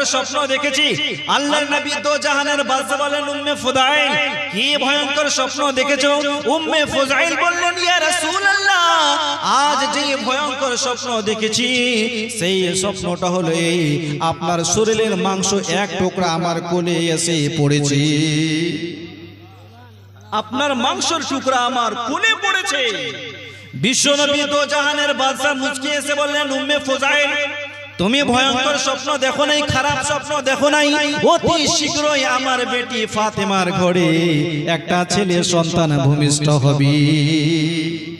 ভয়ঙ্কর স্বপ্ন দেখেছি। আল্লাহর নবী দো জাহানের বাদশা বলেন উম্মে ফুদাইল কি ভয়ঙ্কর স্বপ্ন দেখেছো? উম্মে ফুদাইল বললেন ইয়া রাসূলুল্লাহ আজ যে ভয়ঙ্কর স্বপ্ন দেখেছি সেই স্বপ্নটা হলো এই, আপনার শরীরের মাংস এক টুকরা আমার কোলে এসে পড়েছে, আপনার মাংসের টুকরা আমার কোলে পড়েছে। বিশ্বনবী দো জাহানের বাদশা মুচকি এসে বললেন উম্মে ফুদাইল তুমি ভয়ঙ্কর স্বপ্ন দেখো নাই, খারাপ স্বপ্ন দেখো নাই, অতি শীঘ্রই আমার বেটি ফাতেমার ঘরে একটা ছেলে সন্তান ভূমিষ্ঠ হবে,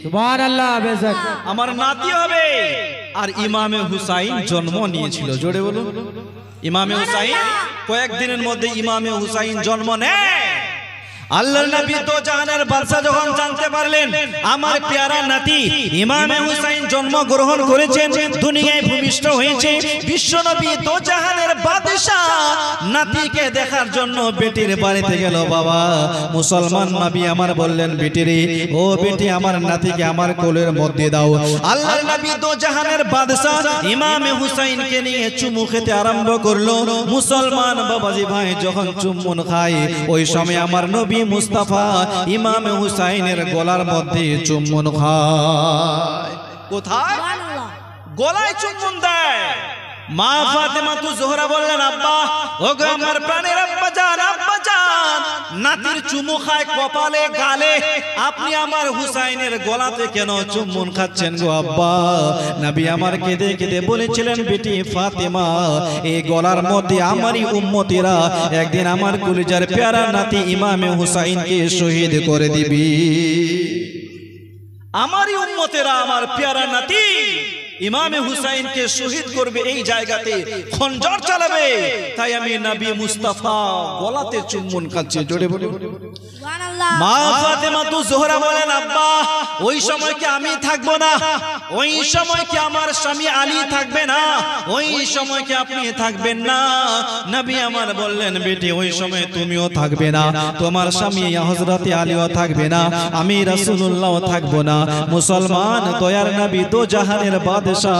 সুবহানাল্লাহ, বেশক আমার নাতি হবে। আর ইমামে হুসাইন জন্ম নিয়েছিল, জোরে বলুন ইমামে হুসাইন। কয়েকদিনের মধ্যে ইমামে হুসাইন জন্ম নেয়। আল্লাহর নবী দো জাহানের বাদশা যখন জানতে পারলেন আমার প্যারা নাতি ইমামে হুসাইন জন্মগ্রহণ করেছেন, দুনিয়ায় ভূমিষ্ঠ হয়েছে, বিশ্বনবী দো জাহানের বাদশা নাতিকে দেখার জন্য বেটির বাড়িতে গেল। বাবা মুসলমান নবী আমার বললেন বেটিরে, ও বেটি আমার নাতিকে আমার কোলের মধ্যে দাও। আল্লাহর নবী দো জাহানের বাদশা ইমামে হুসাইনকে নিয়ে চুমু খেতে আরম্ভ করলো। মুসলমান বাবাজি ভাই যখন চুম্বন খায় ওই সময় আমার নবী মুস্তাফা ইমামে হুসাইনের গলার মধ্যে চুম্বন খায়। কোথায়? গলায় চুম্বন দেয়। মা ফাতেমা তু জোহরা বললেন আব্বা, ওগো আমার প্রাণের আব্বা জান, আব্বা জান, নাতির চুমু খায় কপালে গালে, আপনি আমার হুসাইনের গলাতে কেন চুম্বন খাচ্ছেন গো আব্বা? নবী আমার কেঁদে কেঁদে বলেছিলেন বেটি ফাতেমা এই গলার মধ্যে আমারই উম্মতিরা একদিন আমার কলিজার প্যারা নাতি ইমামে হুসাইনকে শহীদ করে দিবি, আমারই উম্মতেরা আমার প্যারা নাতি ইমামে হুসাইনকে শহীদ করবে, এই জায়গাতে খঞ্জর চালাবে, তাই আমি নবী মুস্তাফা গলাতে চুম্বন খাচ্ছি, জোরে বলে সুবহানাল্লাহ। মা ফাতেমা তু জোহরা বলেন আব্বা ওই সময় কি আমি থাকবো না? ওই সময় কি আমার স্বামী আলী থাকবে না? ওই সময় কি আপনি থাকবেন না? নবী আমার বললেন বেটি ওই সময় তুমিও থাকবে না, তোমার স্বামী হযরত আলীও থাকবে না, আমি রাসূলুল্লাহ থাকবো না। মুসলমান দয়ার নবী দো জাহানের বাদশা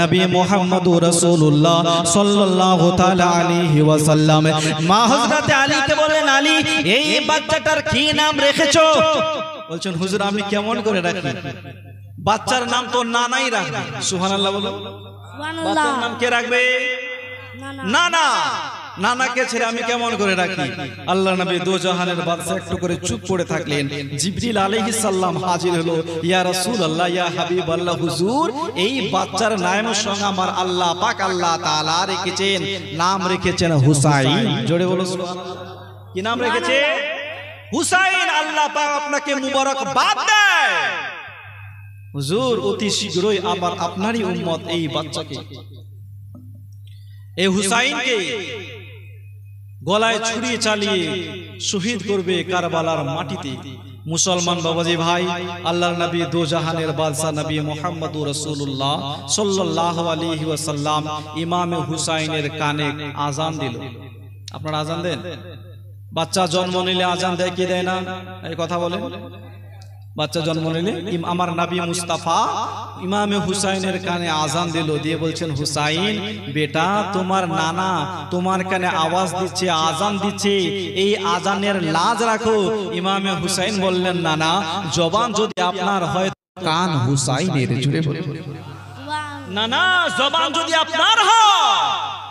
নবী মুহাম্মদুর রাসূলুল্লাহ সাল্লাল্লাহু তাআলা আলাইহি ওয়াসাল্লাম মা হযরত আলীকে বলেন আলী এই বাচ্চাটার কি নাম রেখেছো? বলছেন হুজুর আমি কেমন করে রাখি? বাচ্চার নাম তো নানাই রাখবে, সুবহানাল্লাহ বলো, বাচ্চার নাম কে রাখবে? নানা। নানাকে ছেড়ে আমি কেমন করে রাখি? আল্লাহ নবী দো জাহানের বাদশা একটু করে চুপ করে থাকলেন। জিবরিল আলাইহিস সালাম হাজির হলো, ইয়া রাসূলুল্লাহ ইয়া হাবিবাল্লাহ হুজুর এই বাচ্চার নামের সঙ্গে আমার আল্লাহ পাক আল্লাহ তাআলা রেখেছেন, নাম রেখেছেন হুসাইন, জোরে বলো সুবহানাল্লাহ। কি নাম রেখেছে? হুসাইন। আল্লাহ পাক আপনাকে মুবারকবাদ দেয় হুজুর, অতি শীঘ্রই আবার আপনারই উম্মত এই বাচ্চাকে এই হুসাইনকে গলায় ছুরি চালিয়ে শহীদ করবে কারবালার মাটিতে। মুসলমান বাবাজি ভাই আল্লাহর নবী দো জাহানের বাদশা নবী মুহাম্মদুর রাসূলুল্লাহ সাল্লাল্লাহু আলাইহি ওয়াসাল্লাম ইমামে হুসাইনের কানে আজান দিল। আপনারা আজান দেন? বাচ্চা জন্ম নিলে আজান দেয় কি দেয় না? এই কথা বলেন। বাচ্চা জন্ম নিলে আমার নবী মুস্তাফা ইমামে হুসাইনের কানে আজান দিল, দিয়ে বলছেন হুসাইন বেটা তোমার নানা তোমার কানে আওয়াজ দিচ্ছে, আজান দিচ্ছে, এই আজানের লাজ রাখো। ইমামে হুসাইন বললেন নানা জবান যদি আপনার হয় কান হুসাইনের, জুড়ে বলে নানা জবান যদি আপনার হয়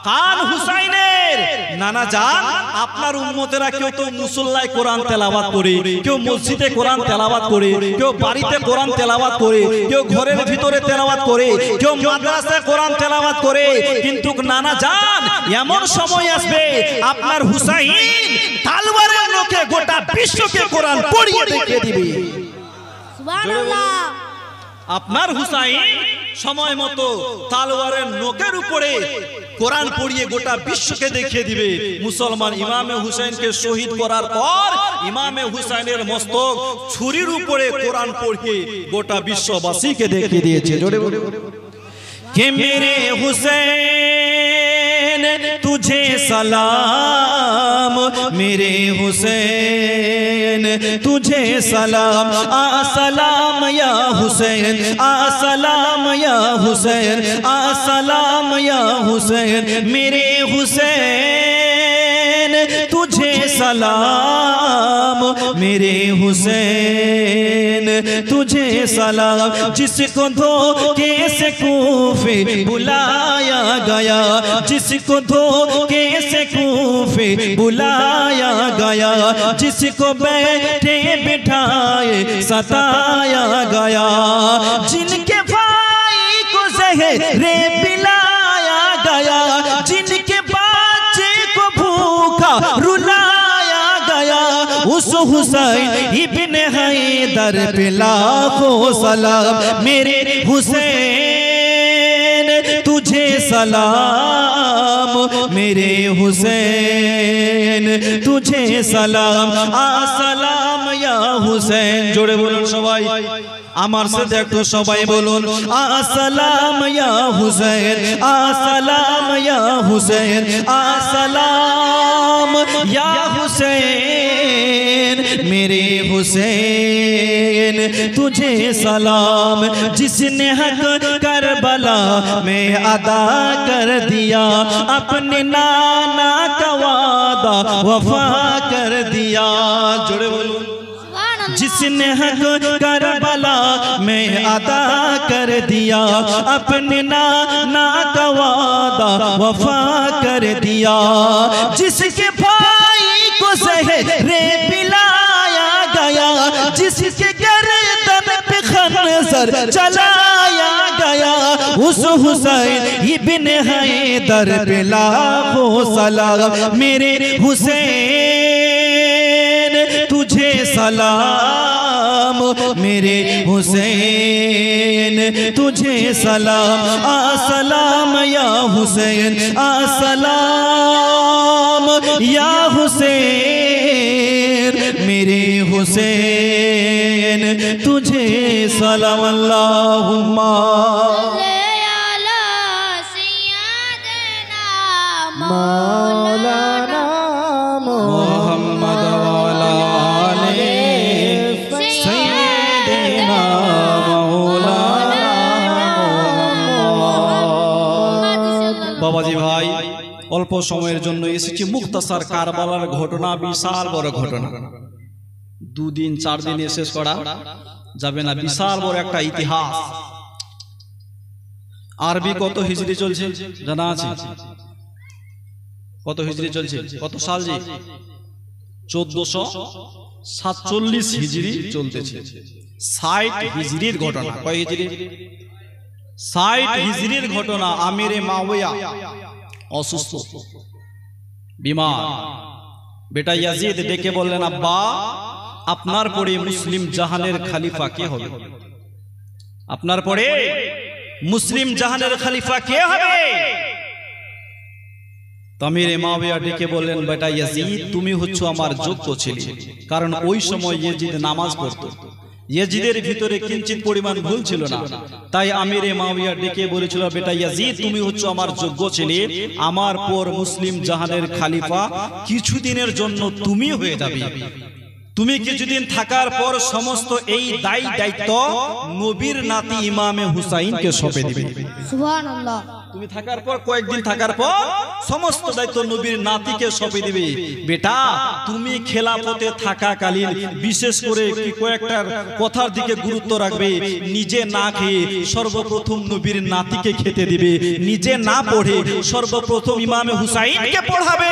কান হুসাইনের। নানা যান আপনার উম্মতেরা কেউ তো মুসল্লায় কোরআন তেলাওয়াত করে, কেউ মসজিদে কোরআন তেলাওয়াত করে, কেউ বাড়িতে কোরআন তেলাওয়াত করে, কেউ ঘরের ভিতরে তেলাওয়াত করে, কেউ মাদ্রাসায় কোরআন তেলাওয়াত করে, কিন্তু নানা যান এমন সময় আসবে আপনার হুসাইন তালওয়ারের নখে গোটা বিশ্বকে কোরআন পড়িয়ে দেখিয়ে দিবে, সুবহানাল্লাহ। আপনার হুসাইন সময় মতো তালওয়ারের নখের উপরে কোরআন পড়িয়ে গোটা বিশ্বকে দেখিয়ে দিবে। মুসলমান ইমামে হুসাইনকে শহীদ করার পর ইমামে হুসাইনের মস্তক ছুরির উপরে কোরআন পড়িয়ে গোটা বিশ্ববাসীকে দেখিয়ে দিয়েছে। জোরে বলে কে মেরে হুসैन तुझे सलाम मेरे हुसैन तुझे सलाम आसलाम या हुसैन आसलाम या हुसैन आसलाम या हुसैन मेरे हुसैन तुझे सलाम मेरे हुसैन तुझे सलाम जिसको धोखे से कूफे बुलाया गया जिसको धोखे से कूफे बुलाया गया जिसको बैठे बिठाए सताया गया जिनके भाई को जहरे पिलाया गया जिनके बच्चे को भूखा रुलाया गया उस हुसैन इब्न हैदर पे लाखों सलाम मेरे हुसैन तुझे सलाम मेरे हुसैन तुझे सलाम आसलाम या हुसैन जोड़े बोलুন সবাই আমার সাথে একটু সবাই বলুন আসসালাম ইয়া হুসैन আসসালাম ইয়া হুসैन আসসালাম ইয়া হুসैन मेरे हुसैन तुझे सलाम जिसने हक करबला में अदा कर दिया अपने नाना का वादा वफा कर दिया जुड़े बोलो जिसने हक करबला में अदा कर दिया अपने नाना का वादा वफा कर दिया जिसके भाई को जहरे पिलाया गया जिसके गर्दन पे खंजर चलाया गया उस हुसैन इब्न हैदर पे लाखों सलाम मेरे हुसैन तुझे सलाम मेरे हुसैन तुझे सलाम आसलाम या हुसैन आसलाम या हुसैन मेरे हुसैन तुझे सलाम अल्लाहुम्मा मौलाना मोहम्मद वाला सैयदना मौलाना बाबाजी भाई অল্প সময়ের জন্য এসেছি মুখতাসার কারবালার ঘটনা বিশাল বড় ঘটনা দুদিন চার দিনে শেষ করা যাবে না বিশাল বড় একটা ইতিহাস আরবি কত হিজরি চলছে জানা আছে কত হিজরি চলছে কত সাল জি 1447 হিজরি চলতেছে 60 হিজরির ঘটনা কয় হিজরি 60 হিজরির ঘটনা আমিরে মাওয়া অসুস্থ বিমার বেটা ইয়াজিদ ডেকে বললেন আব্বা আপনার পরে মুসলিম জাহানের খলিফা কে হবে আপনার পরে মুসলিম জাহানের খলিফা কে হবে আমিরে মাওয়া ডেকে বললেন বেটা ইয়াজিদ তুমি হচ্ছো আমার যোগ্য ছেলে কারণ ওই সময় ইয়াজিদ নামাজ পড়তো ইয়াজিদের ভিতরে কিঞ্চিত পরিমাণ ভুল ছিল না তাই আমিরে মাওয়া ডেকে বলেছিল বেটা ইয়াজিদ তুমি হচ্ছো আমার যোগ্য ছেলে আমার পর মুসলিম জাহানের খলিফা কিছুদিনের জন্য তুমি হয়ে যাবে তুমি কিছুদিন থাকার পর সমস্ত এই দায়িত্ব নবীর নাতি ইমামে হুসাইনকে সঁপে দিবে সুবহানাল্লাহ তুমি থাকার পর কয়েকদিন থাকার পর সমস্ত দায়িত্ব নবীর নাতিকে সঁপে দিবে বেটা তুমি খেলাফতে থাকাকালীন বিশেষ করে কি কয়েকটা কথার দিকে গুরুত্ব রাখবে নিজে না খেয়ে সর্বপ্রথম নবীর নাতিকে খেতে দিবে নিজে না পড়ে সর্বপ্রথম ইমামে হুসাইনকে পড়াবে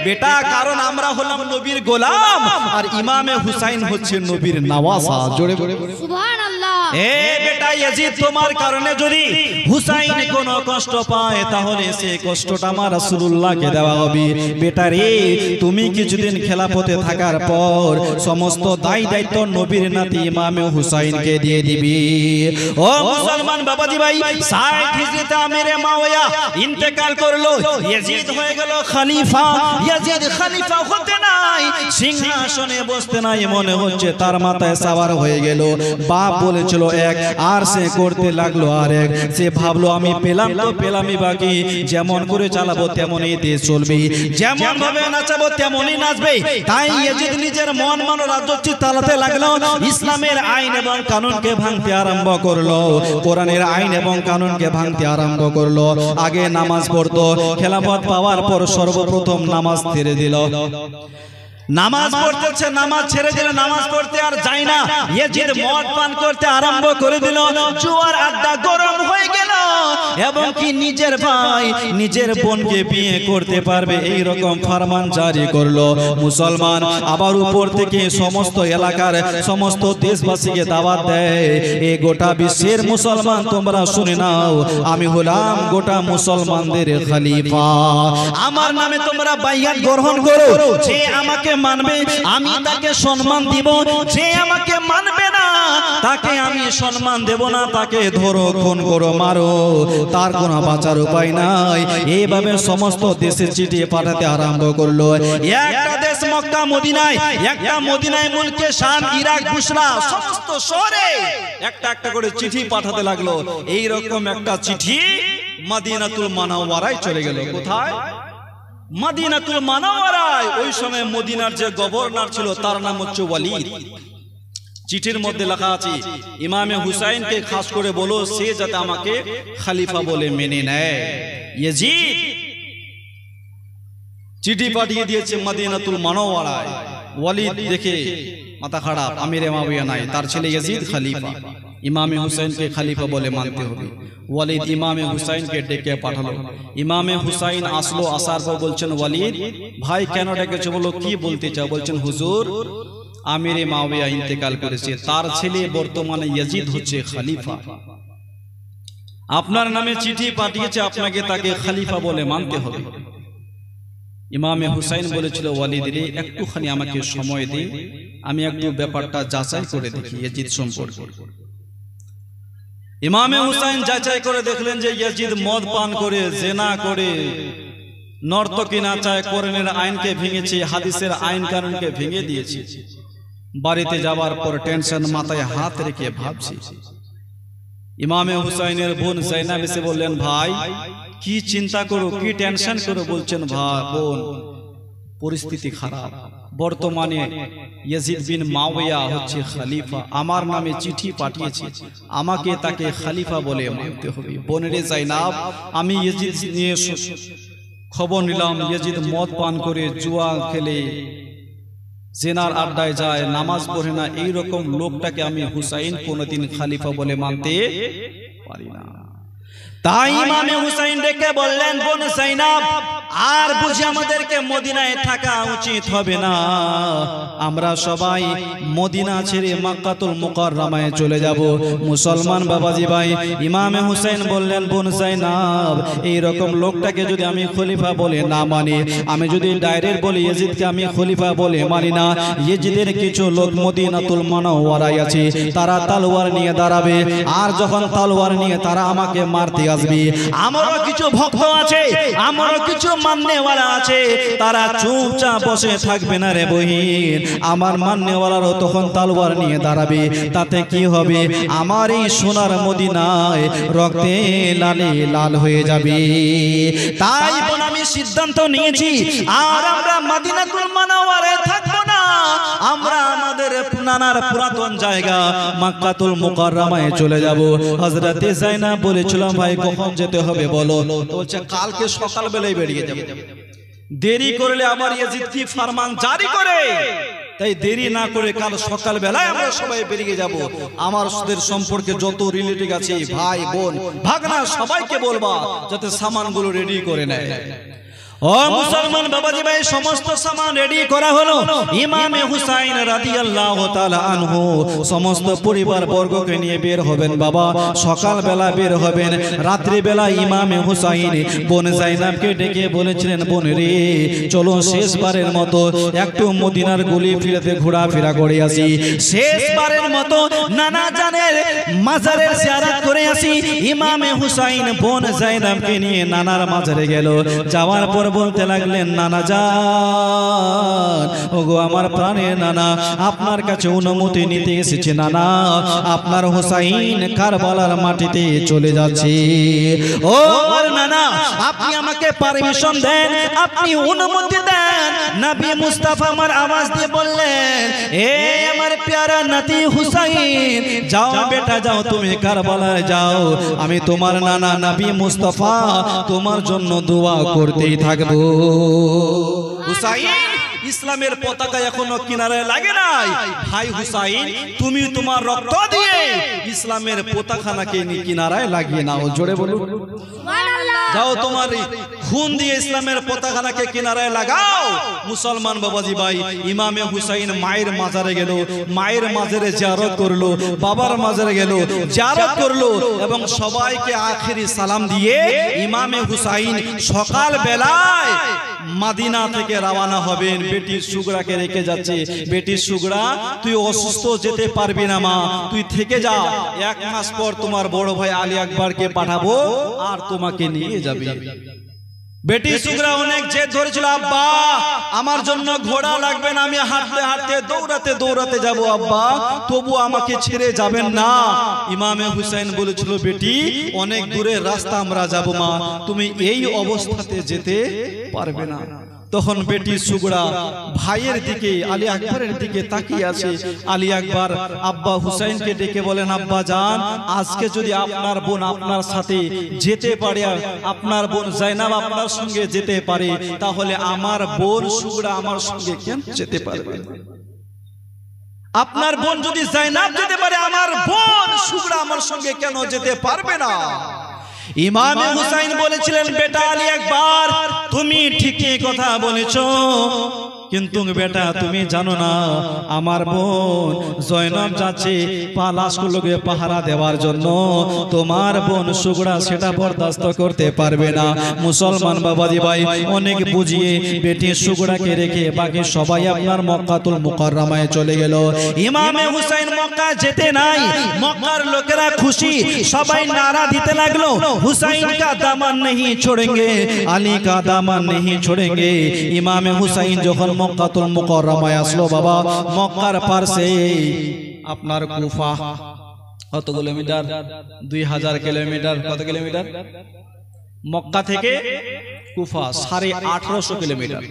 বেটা কারণ আমরা হলাম নবীর গোলাম আর ইমামে হুসাইন হচ্ছে নবীর নওয়াসা জোরে বলে সুবহানাল্লাহ এ বেটা ইয়াজিদ তোমার কারণে যদি হুসাইন কোনো কষ্ট পায় তাহলে সেই কষ্টটা আমার রাসূলুল্লাহকে দেওয়া হবে বেটা রে তুমি কিছুদিন খেলাফতে থাকার পর সমস্ত দায়িত্ব নবীর নাতি ইমামে হুসাইনকে দিয়ে দিবি ও মুসলমান বাবাজি ভাই 60 হিজরিতে আমিরে মাওয়া ইন্তেকাল করলো ইয়াজিদ হয়ে গেল খলিফা ইয়াজিদ খলিফা হতে নাই সিংহাসনে বসতে নাই মনে হচ্ছে তার মাথায় সওয়ার হয়ে গেল বাপ বলেছিল এক আর সে করতে লাগলো আর এক সে ভাবলো আমি পেলাম তো পেলামই বাকি, যেমন করে চালাবো তেমনই দেশ চলবে, যেমন ভাবে নাচাবো তেমনই নাচবে। তাই ইয়াজিদ নিজের মন মানো রাজ্য চালাতে লাগলো, ইসলামের আইন এবং কানুনকে ভাঙতে আরম্ভ করলো, কোরআনের আইন এবং কানুনকে ভাঙতে আরম্ভ করলো। আগে নামাজ পড়তো, খেলাফত পাওয়ার পর সর্বপ্রথম নামাজ ছেড়ে দিল। নামাজ পড়তেছে, নামাজ ছেড়ে দিল, নামাজ পড়তে আর যায় না। ইয়াজিদ মদ পান করতে আরম্ভ করে দিল, জুয়ার আড্ডা গরম হয়ে গেল, এবং কি নিজের ভাই নিজের বোনকে বিয়ে করতে পারবে এই রকম ফরমান জারি করলো। মুসলমান আবার উপর থেকে সমস্ত এলাকার সমস্ত দেশবাসীকে দাওয়াত দেয়, এই গোটা বিশ্বের মুসলমান তোমরা শুনে নাও, আমি হলাম গোটা মুসলমানদের খলিফা, আমার নামে তোমরা বাইয়াত গ্রহণ করো। যে আমাকে মানবে আমি তাকে সম্মান দিব, যে আমাকে মানবে না তাকে আমি সম্মান দেব না, তাকে ধরো, খুন করো, মারো, তার কোনো বাঁচার উপায় নাই। এইভাবে সমস্ত দেশে চিঠি পাঠাতে আরম্ভ করলো। একটা দেশ মক্কা মদিনায়, একটা মদিনায় মুলকে শাম, ইরাক, বুসরা, সমস্ত শহরে একটা একটা করে চিঠি পাঠাতে লাগলো। এই রকম একটা চিঠি মদিনাতুল মুনাওয়ারায় চলে গেল। কোথায়? মদিনাতুল মুনাওয়ারায়। ওই সময় মদিনার যে গভর্নর ছিল তার নাম হচ্ছে ওয়ালিদ। চিঠির মধ্যে লেখা আছে, ইমামে হুসাইনকে খাস করে বলো সে যাতে আমাকে খলিফা বলে মেনে নেয়। ইয়াজিদ চিঠি পাঠিয়ে দিয়েছে মদিনাতুল মুনাওয়ারায়। ওয়ালিদ দেখে মাথা খারাপ, আমিরে মুআবিয়া নাই, তার ছেলে ইয়াজিদ খলিফা, ইমামে হুসাইনকে খলিফা বলে মানতে হবে। ওয়ালিদ ইমামে হুসাইনকে ডেকে পাঠালো। ইমামে হুসাইন আসলো, আসার পর বলছেন, ওয়ালিদ ভাই কেন ডেকেছো, বলো কি বলতে চাও? বলছেন, হুজুর আমিরে মুআবিয়া ইন্তেকাল করেছে, তার ছেলে বর্তমানে ইয়াজিদ হচ্ছে খলিফা, আপনার নামে চিঠি পাঠিয়েছে, আপনাকে তাকে খলিফা বলে মানতে হবে। ইমামে হুসাইন বলেছিল, ওয়ালিদ রে একটুখানি আমাকে সময় দে, আমি একটু ব্যাপারটা যাচাই করে দেখি ইয়াজিদ সম্পর্কে। ইমামে হুসাইন যাচাই করে দেখলেন যে ইয়াজিদ মদ পান করে, জেনা করে, নর্তকী নাচায়, কোরআনের আইনকে ভেঙেছে, হাদিসের আইন কানুনকে ভেঙে দিয়েছে। বাড়িতে যাওয়ার পর টেনশন মাথায় হাত রেখে ভাবছি। ইমামে হুসাইনের বোন জাইনাব এসে বললেন, ভাই কি চিন্তা করো, কি টেনশন করো? বলছেন, ভাই বোন পরিস্থিতি খারাপ, বর্তমানে ইয়াজিদ বিন মুআবিয়া হচ্ছে খলিফা, আমার নামে চিঠি পাঠিয়েছে, আমাকে তাকে খলিফা বলে মানতে হবে। বোনেরে জাইনাব, আমি ইয়াজিদ নিয়ে খবর নিলাম, ইয়াজিদ মদ পান করে, জুয়া খেলে, জেনার আড্ডায় যায়, নামাজ পড়ে না, এইরকম লোকটাকে আমি হুসাইন কোনদিন খলিফা বলে মানতে পারি না। তাই ইমামে হুসাইন ডেকে বললেন, বোন জাইনাব আর বুঝি আমাদেরকে মদিনায় থাকা উচিত হবে না, আমরা সবাই মদিনা ছেড়ে মক্কাতুল মুকাররমায় চলে যাব। মুসলমান বাবাজি ভাই, ইমামে হুসাইন বললেন, বোন জাইনাব এই রকম লোকটাকে যদি আমি খলিফা বলে না মানি, আমি যদি ডাইরেক্ট বলি ইয়াজিদকে আমি খলিফা বলে মানি না, ইয়াজিদের কিছু লোক মদিনাতুল মুনাওয়ারায় আছে, তারা তলোয়ার নিয়ে দাঁড়াবে, আর যখন তলোয়ার নিয়ে তারা আমাকে মারতে আসবে, আমারও কিছু ভক্ত আছে, আমারও কিছু মাননেওয়ালা আছে, তারা চুপচাপ বসে থাকবে না রে বহিন, আমার মাননেওয়ালারও তখন তলোয়ার নিয়ে দাঁড়াবে, তাতে কি হবে? আমার এই সোনার মদিনায় রক্তে লালে লাল হয়ে যাবে। তাই বোন আমি সিদ্ধান্ত নিয়েছি, আর আমরা মদিনাতুল মুনাওয়ারায় থাকবো না, আমরা আমাদের নানার পুরাতন জায়গা মক্কাতুল মুকাররমায় চলে যাব। হযরতে জাইনাব বলেছিলাম, ভাই কখন যেতে হবে বলো? বলছে, কালকে সকালবেলায় বেরিয়ে যাব। দেরি করলে আমার ইয়াজিদ কি ফরমান জারি করে, তাই দেরি না করে কাল সকালবেলায় আমরা সবাই বেরিয়ে যাব। আমাদের সম্পর্কে যত রিলেটিভ আছে, ভাই বোন ভাগনা, সবাইকে বলবা যাতে সামানগুলো রেডি করে নেয়। ও মুসলমান বাবাজি ভাই, সমস্ত সামান রেডি করা হলো। ইমামে হুসাইন রাদিয়াল্লাহু তাআলা আনহু সমস্ত পরিবার বর্গকে নিয়ে বের হবেন। বাবা সকাল বেলা বের হবেন, রাত্রি বেলা ইমামে হুসাইন বোন জাইনাবকে ডেকে বলেছিলেন, বোন রে চলো শেষবারের মতো একটু মদিনার গলি ফিরাতে ঘোরাফেরা করে আসি, শেষবারের মতো নানা জানের মাজারের জিয়ারত করে আসি। ইমামে হুসাইন বোন জাইনাবকে নিয়ে নানার মাজারে গেল। যাওয়ার পর বলতে লাগলেন, নানা যান, ওগো আমার প্রাণের নানা, আপনার কাছে অনুমতি নিতে এসেছি নানা, আপনার হুসাইন কারবালার মাটিতে চলে যাচ্ছে। ও আমার নানা, আপনি আমাকে পারমিশন দেন, আপনি অনুমতি দেন। নবী মুস্তাফা আমার আওয়াজ দিয়ে বললেন, এ আমার প্যারা নাতি হুসাইন, যাও বেটা যাও, তুমি কারবালায় যাও, আমি তোমার নানা নবী মুস্তাফা তোমার জন্য দোয়া করতেই থাকবো। হুসাইন, ইসলামের পতাকা এখনো কিনারায় লাগে নাই। ভাই হুসাইন, তুমি তোমার রক্ত দিয়ে ইসলামের পতাকাকে কিনারায় লাগিয়ে নাও। জোরে বলুন, যাও তোমার খুন দিয়ে ইসলামের পতাকাকে কিনারায় লাগাও। মুসলমান বাবাজি ভাই, ইমামে হুসাইন মায়ের মাজারে গেল, মায়ের মাজারে জিয়ারত করলো, বাবার মাজারে গেল, জিয়ারত করলো, এবং সবাইকে আখেরি সালাম দিয়ে ইমামে হুসাইন সকাল বেলায় মদিনা থেকে রওনা হবেন। বেটি সুগড়াকে রেখে যাচ্ছে, বেটি সুগড়া তুই অসুস্থ, যেতে পারবি না মা, তুই থেকে যা, 1 মাস পর তোমার বড় ভাই আলী আকবরকে পাঠাবো আর তোমাকে নিয়ে যাবে। বেটি সুগড়া অনেক জেদ ধরেছিল, আব্বা আমার জন্য ঘোড়া লাগবে না, আমি হাঁটতে হাঁটতে দৌড়াতে দৌড়াতে যাব আব্বা, তবু আমাকে ছেড়ে যাবেন না। ইমামে হুসাইন বলেছিল, বেটি অনেক দূরের রাস্তা আমরা যাব মা, তুমি এই অবস্থাতে যেতে পারবে না। তখন বেটি সুগড়া ভাইয়ের দিকে, আলী আকবরের দিকে তাকিয়ে আছে। আলী আকবর আব্বা হুসাইনকে ডেকে বলেন, আব্বা জান, আজকে যদি আপনার বোন আপনার সাথে যেতে পারে, আপনার বোন জাইনাব আপনার সঙ্গে যেতে পারে, তাহলে আমার বোন সুগড়া আমার সঙ্গে কেন যেতে পারবে? আপনার বোন যদি জাইনাব যেতে পারে, আমার বোন সুগড়া আমার সঙ্গে কেন যেতে পারবে না? ইমামে হুসাইন বলেছিলেন, বেটা আলী আকবর, তুমি ঠিকই কথা বলেছো, কিন্তু বেটা তুমি জানো না আমার বোন জয়নব যাচ্ছে লাশগুলোকে পাহারা দেওয়ার জন্য, তোমার বোন সুগড়া সেটা বরদাস্ত করতে পারবে না। মুসলমান বাবাজি ভাই, অনেক বুঝিয়ে বেটি সুগড়াকে রেখে বাকি সবাই আপনার মক্কাতুল মুকাররমায় চলে গেল। ইমামে হুসাইন মক্কা যেতে নাই, মক্কার লোকেরা খুশি, সবাই নারা দিতে লাগলো, হুসাইন কা দামান नहीं छोड़ेंगे, আলী কা দামান नहीं छोड़ेंगे। ইমামে হুসাইন যখন মক্কাতুল মুকাররমায় আসলো, বাবা মক্কার পাশে আপনার কুফা, কত কিলোমিটার? 2000 কিলোমিটার। কত কিলোমিটার? মক্কা থেকে কুফা 1850 কিলোমিটার।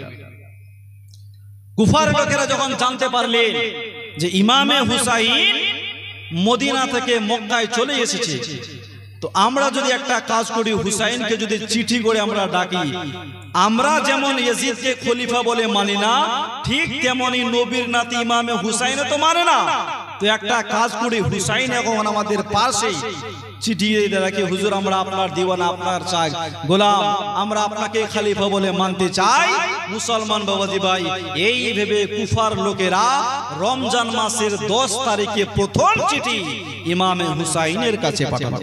কুফার লোকেরা যখন জানতে পারলেন যে ইমামে হুসাইন মদিনা থেকে মক্কায় চলে এসেছে, তো আমরা যদি একটা কাজ করি, হুসাইনকে যদি চিঠি করে আমরা ডাকি, আমরা যেমন ইয়াজিদকে খলিফা বলে মানি না, ঠিক তেমনি নবীর নাতি ইমামে হুসাইনও তো মানে না। তো একটা কাজ করি, হুসাইন এখন আমাদের পাশেই, চিঠি দিয়ে রাখি, হুজুর আমরা আপনার দিওয়ানা, আপনার চাই গোলাম, আমরা আপনাকে খলিফা বলে মানতে চাই। মুসলমান বাবাজি ভাই, এই ভেবে কুফার লোকেরা রমজান মাসের 10 তারিখে প্রথম চিঠি ইমামে হুসাইনের কাছে পাঠালো,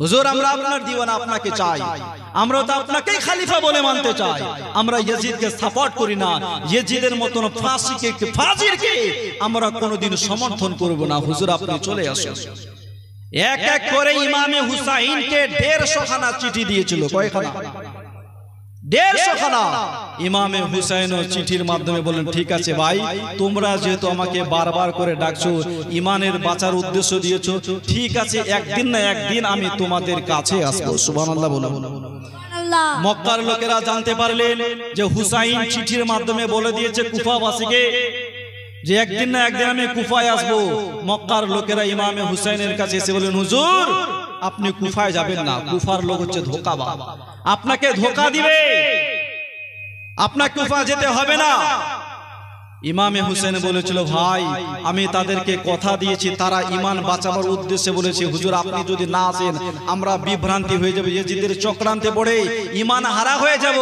হুজুর আমরা আপনার দিওয়ানা, আপনাকে চাই, আমরা তো আপনাকেই খলিফা বলে মানতে চাই, আমরা ইয়াজিদকে সাপোর্ট করি না, ইয়াজিদের মতন ফাজিরকে আমরা কোনোদিন সমর্থন করব না, হুজুর আপনি চলে আসুন। এক এক করে ইমামে হুসাইনকে 150 খানা চিঠি দিয়েছিল। কয়খানা? 150 খানা। ইমামে হুসাইন চিঠির মাধ্যমে বলেন, ঠিক আছে ভাই, তোমরা যেহেতু আমাকে বারবার করে ডাকছো, ইমানের বাঁচার উদ্দেশ্য দিয়েছো, ঠিক আছে, একদিন না একদিন আমি তোমাদের কাছে আসবো। সুবহানাল্লাহ বলুন। মক্কার লোকেরা জানতে পারলেন যে হুসাইন চিঠির মাধ্যমে বলে দিয়েছে কুফাবাসীকে যে একদিন না একদিন আমি কুফায় আসবো। মক্কার লোকেরা ইমামে হুসাইনের কাছে এসে বলেন, হুজুর আপনি কুফায় যাবেন না, কুফার লোক হচ্ছে ধোঁকাবাজ, আপনাকে ধোঁকা দিবে, আপনাকে কুফা যেতে হবে না। ইমামে হুসেন বলেছিল, ভাই আমি তাদেরকে কথা দিয়েছি, তারা ঈমান বাঁচানোর উদ্দেশ্যে বলেছে, হুজুর আপনি যদি না আসেন আমরা বিভ্রান্তি হয়ে যাব, ইয়াজিদের চক্রান্তে পড়ে ঈমান হারা হয়ে যাব।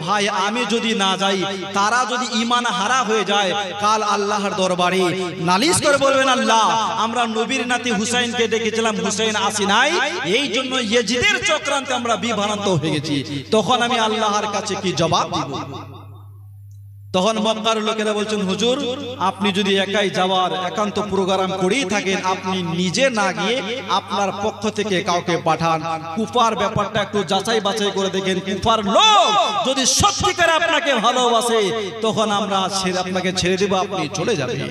ভাই আমি যদি না যাই, তারা যদি ঈমান হারা হয়ে যায়, কাল আল্লাহর দরবারে নালিশ করে বলবেন, আল্লাহ আমরা নবীর নাতি হুসাইনকে ডেকেছিলাম, হুসাইন আসি নাই, এই জন্য ইয়াজিদের চক্রান্তে আমরা বিভ্রান্ত হয়ে গেছি, তখন আমি আল্লাহর কাছে কি জবাব দিব? তখন মক্কার লোকেরা বলছেন, হুজুর আপনি যদি একাই যাওয়ার একান্ত প্রোগ্রাম করেই থাকেন, আপনি নিজে না গিয়ে আপনার পক্ষ থেকে কাউকে পাঠান। কুফার ব্যাপারটা একটু যাচাই বাছাই করে দেখেন, কুফার লোক যদি সত্যিকারে আপনাকে ভালোবাসে তখন আমরা আপনাকে ছেড়ে দেব, আপনি চলে যাবেন।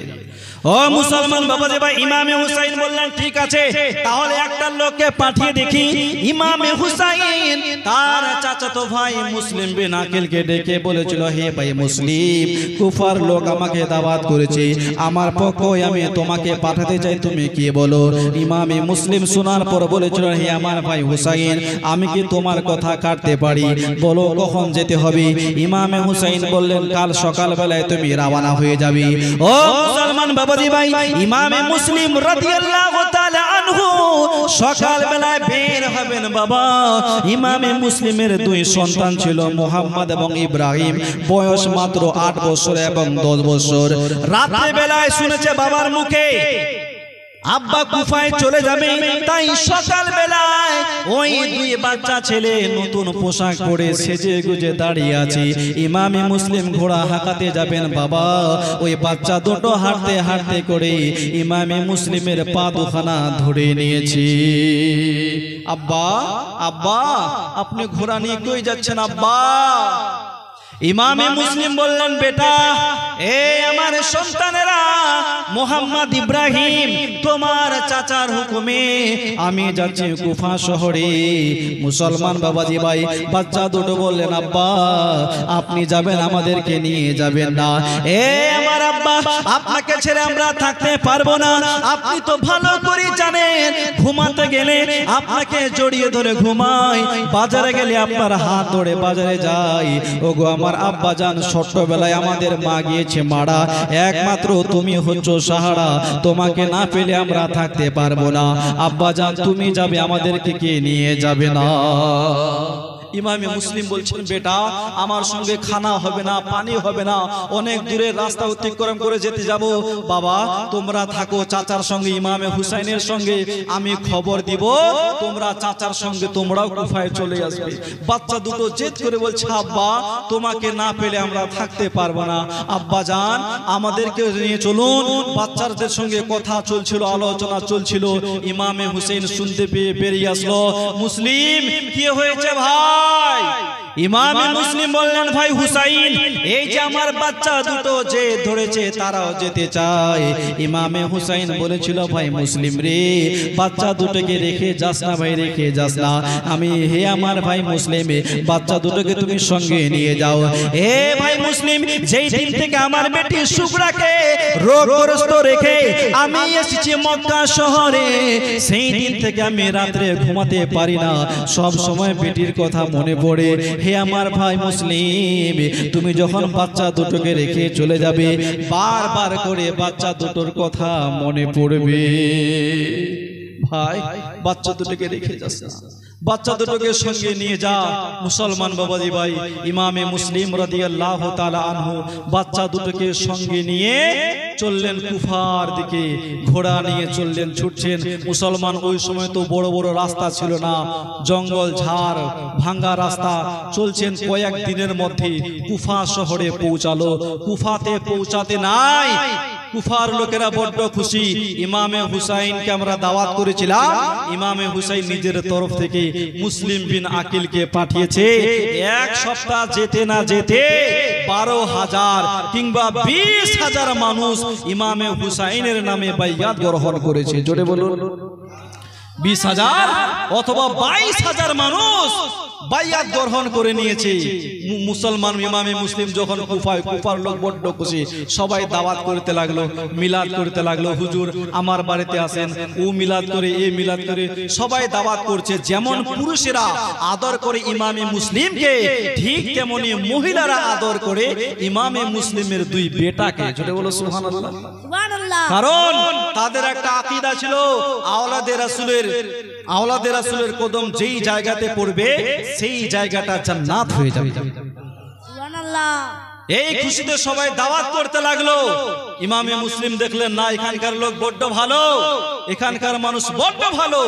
ও মুসলমান বাবাজি ভাই, ইমামে হুসাইন বললেন ঠিক আছে, তাহলে একটা লোককে পাঠিয়ে দেখি। ইমামে হুসাইন তার চাচাতো ভাই মুসলিম বিন আকিলকে ডেকে বলেছিল, হে ভাই মুসলিম, কুফার লোক আমাকে দাওয়াত করেছে, আমার পক্ষে আমি তোমাকে পাঠাতে চাই, তুমি কি বলো? ইমামে মুসলিম শোনার পর বলেছিল, হে আমার ভাই হুসাইন, আমি কি তোমার কথা কাটতে পারি, বলো কখন যেতে হবে? ইমামে হুসাইন বললেন, কাল সকাল বেলায় তুমি রওনা হয়ে যাবে। ও মুসলমান বাবাজি ভাই, ইমামে মুসলিম রাদিয়াল্লাহু তাআলা আনহু সকাল বেলায় বের হবেন। বাবা, ইমামে মুসলিমের দুই সন্তান ছিল, মুহাম্মদ এবং ইব্রাহিম, বয়স মাত্র 8 বছর এবং 10 বছর। রাত্রে বেলায় শুনেছে বাবার মুখে আব্বা কুফায় চলে যাবে, তাই সকাল বেলায় ওই দুই বাচ্চা ছেলে নতুন পোশাক পরে সেজে গুজে দাঁড়িয়ে আছে। ইমামে মুসলিম ঘোড়া হাঁকাতে যাবেন। বাবা, ওই বাচ্চা দুটো হাঁটতে হাঁটতে করে ইমামে মুসলিমের পা দুখানা ধরে নিয়েছে। আব্বা, আব্বা, আপনি ঘোড়া নিয়ে কই যাচ্ছেন আব্বা? ইমামে মুসলিম বললেন, বেটা, এই আমার সন্তানেরা, মোহাম্মদ ইব্রাহিম তোমার চাচার হুকুমে আমি যাচ্ছি কুফা শহরে। মুসলমান বাবাজি ভাই, বাচ্চা দুটো বললেন, আব্বা আপনি যাবেন, আমাদেরকে নিয়ে যাবেন না। এ আমার আব্বা, আপনাকে ছেড়ে আমরা থাকতে পারবো না। আপনি তো ভালো করে জানেন, ঘুমাতে গেলে আপনাকে জড়িয়ে ধরে ঘুমাই, বাজারে গেলে আপনার হাত ধরে বাজারে যাই। ওগো আমার আব্বা জান, ছোট্টবেলায় আমাদের মা গিয়েছে মারা, একমাত্র তুমি হচ্ছো সাহারা, তোমাকে না পেলে আমরা থাকতে পারবো না। আব্বা জান তুমি যাবে, আমাদেরকে কে নিয়ে যাবে না? ইমামে মুসলিম বলছেন, বেটা আমার সঙ্গে খানা হবে না, পানি হবে না, অনেক দূরে রাস্তা অতিক্রম করে যেতে যাব। বাবা তোমরা থাকো চাচার সঙ্গে, ইমামে হুসাইনের সঙ্গে আমি খবর দিব, তোমরা চাচার সঙ্গে তোমরাও কুফায় চলে আসবে। বাচ্চা দুটো জেদ করে বলছে, আব্বা তোমাকে না পেলে আমরা থাকতে পারবো না, আব্বা জান আমাদেরকে নিয়ে চলুন। বাচ্চাদের সঙ্গে কথা চলছিল, আলোচনা চলছিল। ইমামে হুসাইন শুনতে পেয়ে বেরিয়ে আসলো, মুসলিম কি হয়েছে ভাই? ইমামে মুসলিম বললেন, ভাই হুসাইন, এই যে আমার বাচ্চা দুটো যে ধরেছে তারাও যেতে চায়। ইমামে হুসাইন বলেছিল, ভাই মুসলিম রে, বাচ্চা দুটোকে রেখে যাস না ভাই, রেখে যাস না। আমি, হে আমার ভাই মুসলিম, বাচ্চা দুটোকে তুমি সঙ্গে নিয়ে যাও। হে ভাই মুসলিম, যেই দিন থেকে আমার বেটি শুকরাকে রোগগ্রস্ত রেখে আমি এসেছি মক্কা শহরে, সেই দিন থেকে আমি রাত্রে ঘুমাতে পারি না, সব সময় বেটির কথা মনে পড়ে। হে আমার ভাই মুসলিম, তুমি যখন বাচ্চা দুটোকে রেখে চলে যাবে, বারবার করে বাচ্চা দুটোর কথা মনে পড়বে। ভাই বাচ্চা দুটোকে রেখে যাস না, বাচ্চা দুটোকে সঙ্গে নিয়ে যা। মুসলমান বাবাজি ভাই, ইমামে মুসলিম রাদিয়াল্লাহু তাআলা আনহু বাচ্চা দুটোকে সঙ্গে নিয়ে চললেন কুফার দিকে, ঘোড়া নিয়ে চললেন, ছুটছেন। মুসলমান ওই সময় তো বড় বড় রাস্তা ছিল না, জঙ্গল ঝাড় ভাঙ্গা রাস্তা। চলছেন, কয়েক দিনের মধ্যে কুফা শহরে পৌঁছালো। কুফাতে পৌঁছাতে নাই কুফার লোকেরা বড্ড খুশি। ইমামে হুসাইনকে আমরা দাওয়াত করেছিলাম, ইমামে হুসাইন নিজের তরফ থেকে মুসলিম বিন আকিলকে পাঠিয়েছে। এক সপ্তাহ যেতে না যেতে 12,000 কিংবা 20,000 মানুষ ইমামে হুসাইনের নামে বাইয়াত গ্রহণ করেছে। জোরে বলুন, 20,000 অথবা 22,000 মানুষ বাইয়াত গ্রহণ করে নিয়েছে। মুসলমান ইমামে মুসলিম যখন কুফায়, কুফার লোক বড্ড খুশি, সবাই দাওয়াত করতে লাগলো, মিলাদ করতে লাগলো। হুজুর আমার বাড়িতে আসেন, ও মিলাদ করে, এ মিলাদ করে, সবাই দাওয়াত করছে। যেমন পুরুষেরা আদর করে ইমামে মুসলিমকে, ঠিক তেমনি মহিলারা আদর করে ইমামে মুসলিমের দুই বেটাকে। জোরে বলো সুবহানাল্লাহ। সুবহানাল্লাহ। কারণ তাদের একটা আকীদা ছিল, আওলাদে রাসূলের কদম যেই জায়গাতে পড়বে সেই জায়গাটা জান্নাত হয়ে যাবে। সুবহানাল্লাহ। এই খুশিতে সবাই দাওয়াত করতে লাগলো। ইমামে মুসলিম দেখলেন না, এখানকার লোক বড্ড ভালো, এখানকার মানুষ বড্ড ভালো,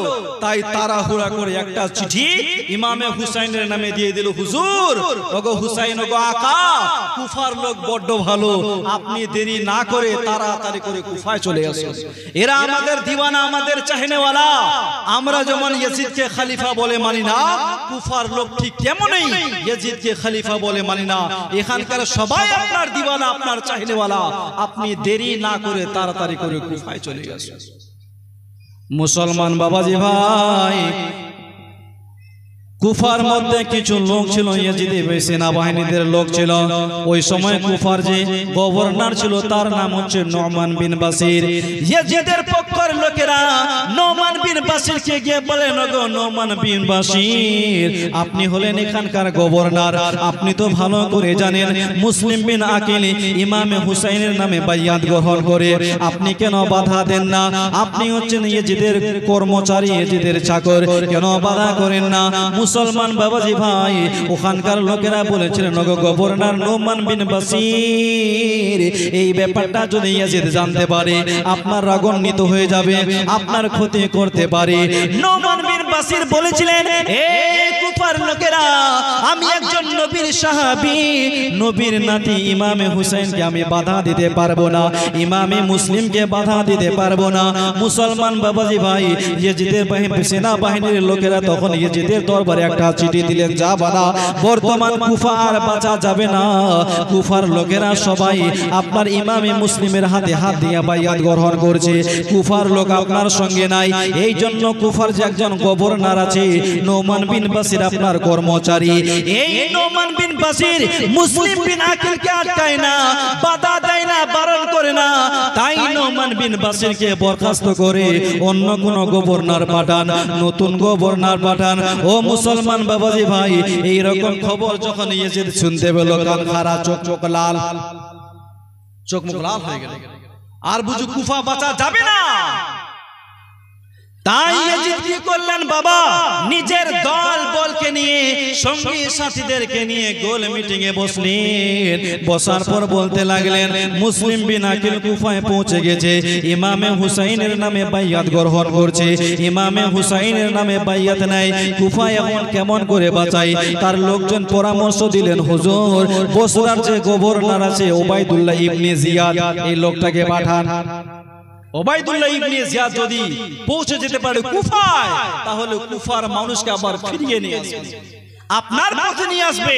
তাই তাড়াহুড়া করে একটা চিঠি ইমামে হুসাইনের নামে দিয়ে দিল। হুজুর, ওগো হুসাইন, ওগো আকা, কুফার লোক বড্ড ভালো, আপনি দেরি না করে তাড়াতাড়ি করে কুফায় চলে আসুন। এরা আমাদের দিওয়ানা, আমাদের চাহনেওয়ালা। আমরা যেমন ইয়াজিদকে খলিফা বলে মানি না, কুফার লোক ঠিক তেমনই ইয়াজিদকে খলিফা বলে মানি না। এখানকার সবাই আপনার দিওয়ানা, আপনার চাহনেওয়ালা, আপনি দেরি না করে তাড়াতাড়ি করে কুফায় চলে আসুন। মুসলমান বাবাজি ভাই, কুফার মধ্যে কিছু লোক ছিল, ইয়াজিদের সেনাবাহিনীদের লোক ছিল। ওই সময় কুফার যে গভর্নর ছিল তার নাম হচ্ছে নোমান বিন বাসির। ইয়াজিদের পক্ষের লোকেরা নোমান বিন বাসিরকে গিয়ে বলেন, ওগো নোমান বিন বাসির, আপনি হলেন এখানকার গভর্নর, আপনি তো ভালো করে জানেন মুসলিম বিন আকিল ইমামে হুসাইনের নামে বাইয়াত গ্রহণ করে, আপনি কেন বাধা দেন না? আপনি হচ্ছেন ইয়াজিদের কর্মচারী, ইয়াজিদের চাকর, কেন বাধা করেন না? মুসলমান বাবাজি ভাই, ওখানকার লোকেরা বলেছিলেন, ওগো গভর্নর নোমান বিন বাসির, এই ব্যাপারটা যদি ইয়াজিদ জানতে পারে আপনার রাগান্বিত হয়ে যাবে, আপনার ক্ষতি করতে পারে। নোমান বিন বাসির বলেছিলেন, এই কুফার লোকেরা, আমি একজন নবীর সাহাবী, নবীর নাতি ইমামে হুসাইনকে আমি বাধা দিতে পারবো না, ইমামে মুসলিমকে বাধা দিতে পারবো না। মুসলমান বাবাজি ভাই, ইয়াজিদের সেনাবাহিনীর লোকেরা তখন ইয়াজিদের দরবারে একটা চিঠি দিলেন, যা বানা, বর্তমান কুফা আর বাঁচা যাবে না, কুফার লোকেরা সবাই আপনার ইমামে মুসলিমের হাতে হাত দিয়ে বাইয়াত গ্রহণ করছে, কুফার লোক আপনার সঙ্গে নাই। এই জন্য কুফার যে একজন গভর্নর আছে নোমান বিন বাসির আপনার কর্মচারী, এই নোমান বিন বাসির মুসলিম বিন আকিলকে আটকায় না, বাধা দেয় না, বারণ করে না, তাই নোমান বিন বাসিরকে বরখাস্ত করে অন্য কোন গভর্নর পাঠান, নতুন গভর্নর পাঠান। ও মুসলমান বাবাজি ভাই, এই রকম খবর যখন ইয়াজিদ শুনতে পেল, কান খারা, চোখ মুখ লাল হয়ে গেল, আর বুঝু কুফা বাঁচা যাবে না। তাই ইয়াজিদ কি করলেন বাবা, নিজের দল বলকে নিয়ে, সঙ্গী সাথীদেরকে নিয়ে গোল মিটিং এ বসলেন। বসার পর বলতে লাগলেন, মুসলিম বিন আকিল কুফায় পৌঁছে গেছে, ইমামে হুসাইনের নামে বাইয়াত গ্রহণ করছে, ইমামে হুসাইনের নামে বাইয়াত নাই, কুফায় এখন কেমন করে বাঁচাই? তার লোকজন পরামর্শ দিলেন, হুজুর, বসরার যে গভর্নর আছে ওবাইদুল্লাহ ইবনে জিয়াদ, এই লোকটাকে পাঠান। ওবাইদুল্লাহ ইবনে জিয়াদ যদি পৌঁছে যেতে পারে কুফায়, তাহলে কুফার মানুষকে আবার ফিরিয়ে নিয়ে আসবে, আপনার পথে নিয়ে আসবে।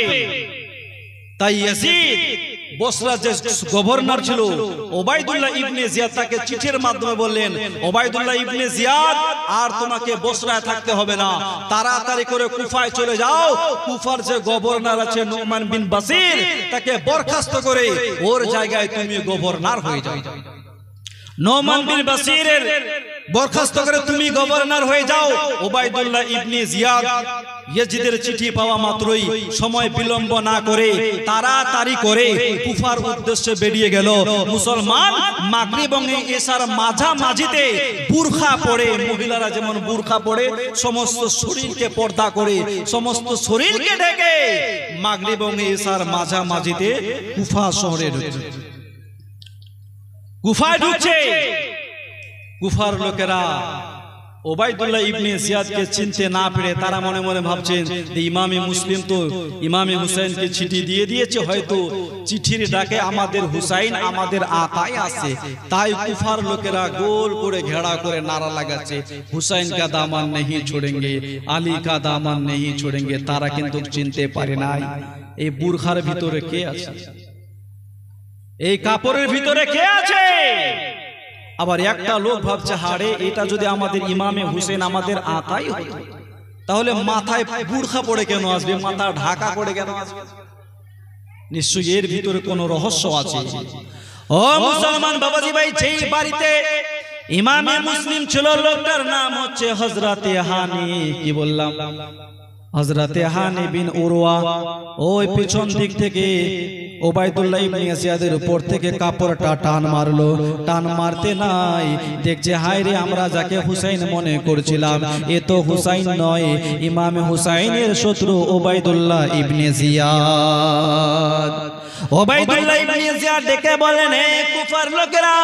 তাই ইয়াজিদ বসরার যে গভর্নর ছিল ওবাইদুল্লাহ ইবনে জিয়াদ, তাকে চিঠির মাধ্যমে বললেন, ওবাইদুল্লাহ ইবনে জিয়াদ, আর তোমাকে বসরায় থাকতে হবে না, তাড়াতাড়ি করে কুফায় চলে যাও, কুফার যে গভর্নর আছে নোমান বিন বাসির, তাকে বরখাস্ত করে ওর জায়গায় তুমি গভর্নর হয়ে যাও। নোমান বিন বাসিরের বরখাস্ত করে তুমি গভর্নর হয়ে যাও। ওবাইদুল্লাহ ইবনে জিয়াদ ইয়াজিদের চিঠি পাওয়া মাত্রই সময় বিলম্ব না করে তাড়াতাড়ি করে কুফার উদ্দেশ্যে বেরিয়ে গেল। মুসলমান মাগরিব এবং এশার মাঝামাঝিতে বুরখা পরে, মহিলারা যেমন বুরখা পরে সমস্ত শরীরকে পর্দা করে, সমস্ত শরীরকে ঢেকে মাগরিব এবং এশার মাঝামাঝিতে কুফা শহরে ঢুকছে, কুফায় ঢুকছে। কুফার লোকেরা ওবাইদুল্লাহ ইবনে জিয়াদকে চিনতে না পেরে তারা মনে মনে ভাবছেন যে ইমামে মুসলিম তো ইমামে হুসাইনকে চিঠি দিয়ে দিয়েছে, হয়তো চিঠির ডাকে আমাদের হুসাইন, আমাদের আকাই আছে। তাই কুফার লোকেরা গোল করে ঘেরা করে নারা লাগাচ্ছে, হুসাইন কা দামান नहीं छोड़ेंगे, আলী কা দামান नहीं छोड़ेंगे। তারা কিন্তু চিনতে পারে নাই এই বুরখার ভিতরে কে আছে, এই কাপড়ের ভিতরে কে আছে। আবার একটা লোক ভাবছে, হাড়ে এটা যদি আমাদের ইমামে হুসেন, আমাদের আকাই হতো, তাহলে মাথায় বুরখা পড়ে কেন আসবে, মাথা ঢাকা পড়ে কেন আসবে? নিশ্চয়ই এর ভিতরে কোনো রহস্য আছে। ও মুসলমান বাবাজি ভাই, যেই বাড়িতে ইমামে মুসলিম ছিল, লোকটার নাম হচ্ছে হযরতে হানি, কি বললাম, হযরতে হানি বিন উরওয়া। ওই পিছন দিক থেকে ওবাইদুল্লাহ ইবনে জিয়াদের উপর থেকে কাপড়টা টান মারলো, টান মারতে নাই দেখছে, হায় রে, আমরা যাকে হুসাইন মনে করছিলাম এ তো হুসাইন নয়, ইমামে হুসাইনের শত্রু ওবাইদুল্লাহ ইবনে জিয়াদ। ওবাইদুল্লাহ ইবনে জিয়াদ ডেকে বলেন, হে কুফার লোকেরা,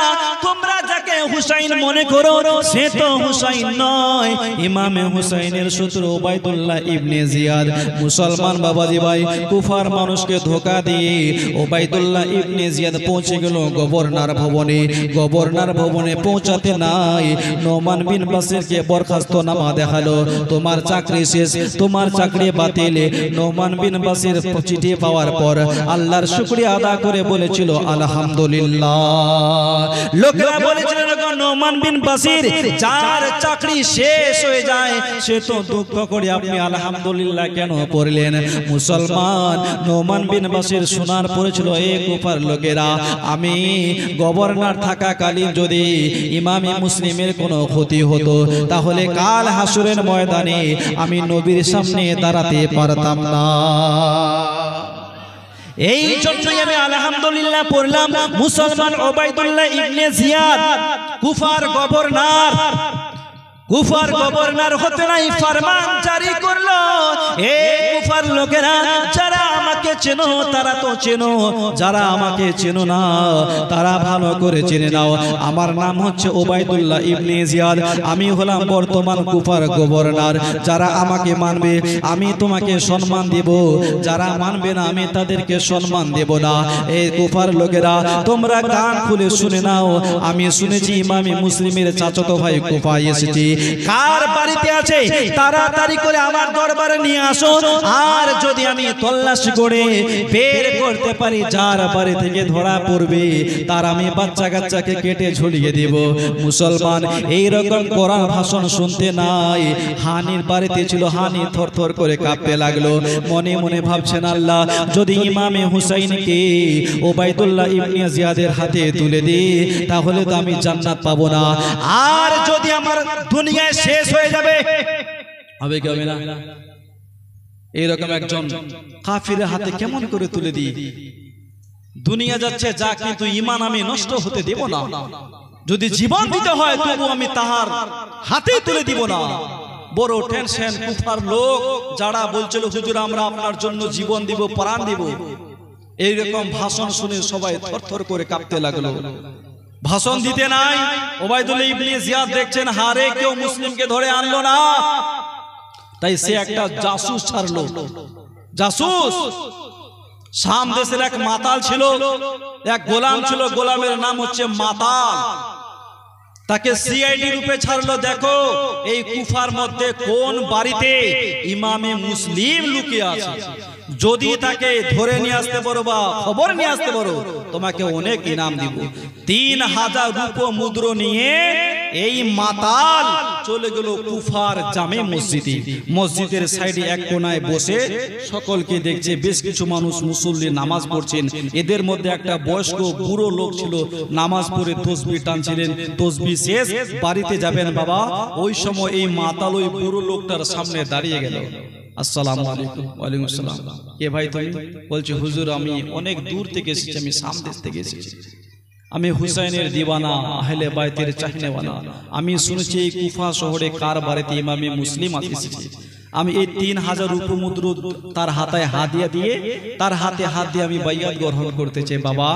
তোমরা যাকে হুসাইন মনে করো সে তো হুসাইন নয়, ইমামে হুসাইনের সূত্র ওবাইদুল্লাহ ইবনে জিয়াদ। মুসলমান বাবাজি ভাই, কুফার মানুষকে ধোঁকা দিয়ে ওবাইদুল্লাহ ইবনে জিয়াদ পৌঁছে গেল গভর্নর ভবনে। গভর্নর ভবনে পৌঁছাতে নাই নোমান বিন বাশিরকে বরখাস্তনামা দেখালো, তোমার চাকরি শেষ, তোমার চাকরি বাতিল। নোমান বিন বাশির চিঠি পাওয়ার পর আল্লাহর শুকরিয়া আদা করে বলেছিল আলহামদুলিল্লাহ। লোকেরা বলেছিল, নোমান বিন বাশির যার চাকরি শেষ হয়ে যায় সে তো দুঃখ করে আপনি আলহামদুলিল্লাহ কেন পড়লেন? মুসলমান নোমান বিন বাশির শোনার পড়েছিল, এ কুফার লোকেরা, আমি গভর্নর থাকাকালীন যদি ইমামে মুসলিমের কোনো ক্ষতি হতো তাহলে কাল হাসরের ময়দানে আমি নবীর সামনে দাঁড়াতে পারতাম না। এই জন্যই আমি আলহামদুলিল্লাহ পড়লাম। মুসলমান ওবাইদুল্লাহ ইবনে জিয়াদ কুফার গভর্নর, কুফার গভর্নর হতে নাই ফরমান জারি করলো, এ কুফার লোকেরা, যারা আমাকে চেনো তারা তো চেনো, যারা আমাকে চেনো না তারা ভালো করে চেনে নাও, আমার নাম হচ্ছে ওবাইদুল্লাহ ইবনে জিয়াদ, আমি হলাম বর্তমান কুফার গভর্নর। যারা আমাকে মানবে আমি তোমাকে সম্মান দেব, যারা মানবে না আমি তাদেরকে সম্মান দেব না। এই কুফার লোকেরা, তোমরা কান খুলে শুনে নাও, আমি শুনেছি ইমামে মুসলিমের চাচাতো ভাই কুফায় এসেছে, কার বাড়িতে আছে তাড়াতাড়ি করে আমার দরবারে নিয়ে আসো, আর যদি আমি তল্লাশি করে বের করতে পারি যার বাড়ি থেকে ধরা পড়বে তার আমি বাচ্চা কাচ্চাকে কেটে ঝুলিয়ে দেব। মুসলমান এই রকম কোরআন ভাষণ শুনতে নাই হানির বাড়িতে ছিল, হানি থরথর করে কাঁপতে লাগলো, মনে মনে ভাবছেন, আল্লাহ যদি ইমামে হুসাইনকে ওবাইদুল্লাহ ইবনে জিয়াদের হাতে তুলে দিই তাহলে তো আমি জান্নাত পাবো না, আর যদি আমার দুনিয়ায় শেষ হয়ে যাবে হবে কি হবে না? এইরকম একজন কাফিরের হাতে কেমন করে তুলে দিই? দুনিয়া যাচ্ছে যা, কিন্তু ঈমান আমি নষ্ট হতে দেব না, যদি জীবন দিতে হয় তবু আমি তাহার হাতে তুলে দিব না। বড় টেনশন কুফার লোক, যারা বলছিল হুজুর আমরা আপনার জন্য জীবন দিব, প্রাণ দিব, এইরকম ভাষণ শুনে সবাই থরথর করে কাঁপতে লাগলো। ভাষণ দিতে নাই, ওবাইদুল্লাহ ইবনে জিয়াদ দেখছেন হারে কেউ মুসলিমকে ধরে আনলো না, তাই সে একটা জাসুস ছাড়লো। জাসুস শাম দেশের এক মাতাল ছিল, এক গোলাম ছিল, গোলামের নাম হচ্ছে মাতাল, তাকে সিআইডি রূপে ছাড়লো, দেখো এই কুফার মধ্যে কোন বাড়িতে ইমামে মুসলিম লুকিয়ে আছে, যদি তাকে ধরে নিয়ে আসতে পারো বা খবর নিয়ে আসতে পারো তোমাকে অনেক ইনাম দিব। 3000 রূপো মুদ্রা নিয়ে এই মাতাল চলে গেল কুফার জামে মসজিদে। মসজিদের সাইডে এক কোনায় বসে সকলকে দেখছে, বেশ কিছু মানুষ মুসল্লি নামাজ পড়ছেন, এদের মধ্যে একটা বয়স্ক বুড়ো লোক ছিল, নামাজ পড়ে তসবিহ টানছিলেন, তসবিহ শেষ বাড়িতে যাবেন বাবা, ওই সময় এই মাতাল ওই বুড়ো লোকটার সামনে দাঁড়িয়ে গেল। আসসালামু আলাইকুম। ওয়ালাইকুম আসসালাম। কে ভাই তুমি? বলছে হুজুর আমি অনেক দূর থেকে এসেছি, আমি শাম দেশ থেকে এসেছি, আমি হুসাইনের দিওয়ানা, আহলে বাইতের চাহনেওয়ালা, আমি শুনেছি এই কুফা শহরে কার বাড়িতে ইমামে মুসলিম এসেছে, আমি এই 3000 রূপো মুদ্রা তার হাতে হাদিয়া দিয়ে, তার হাতে হাত দিয়ে আমি বাইয়াত গ্রহণ করতে চাই, বাবা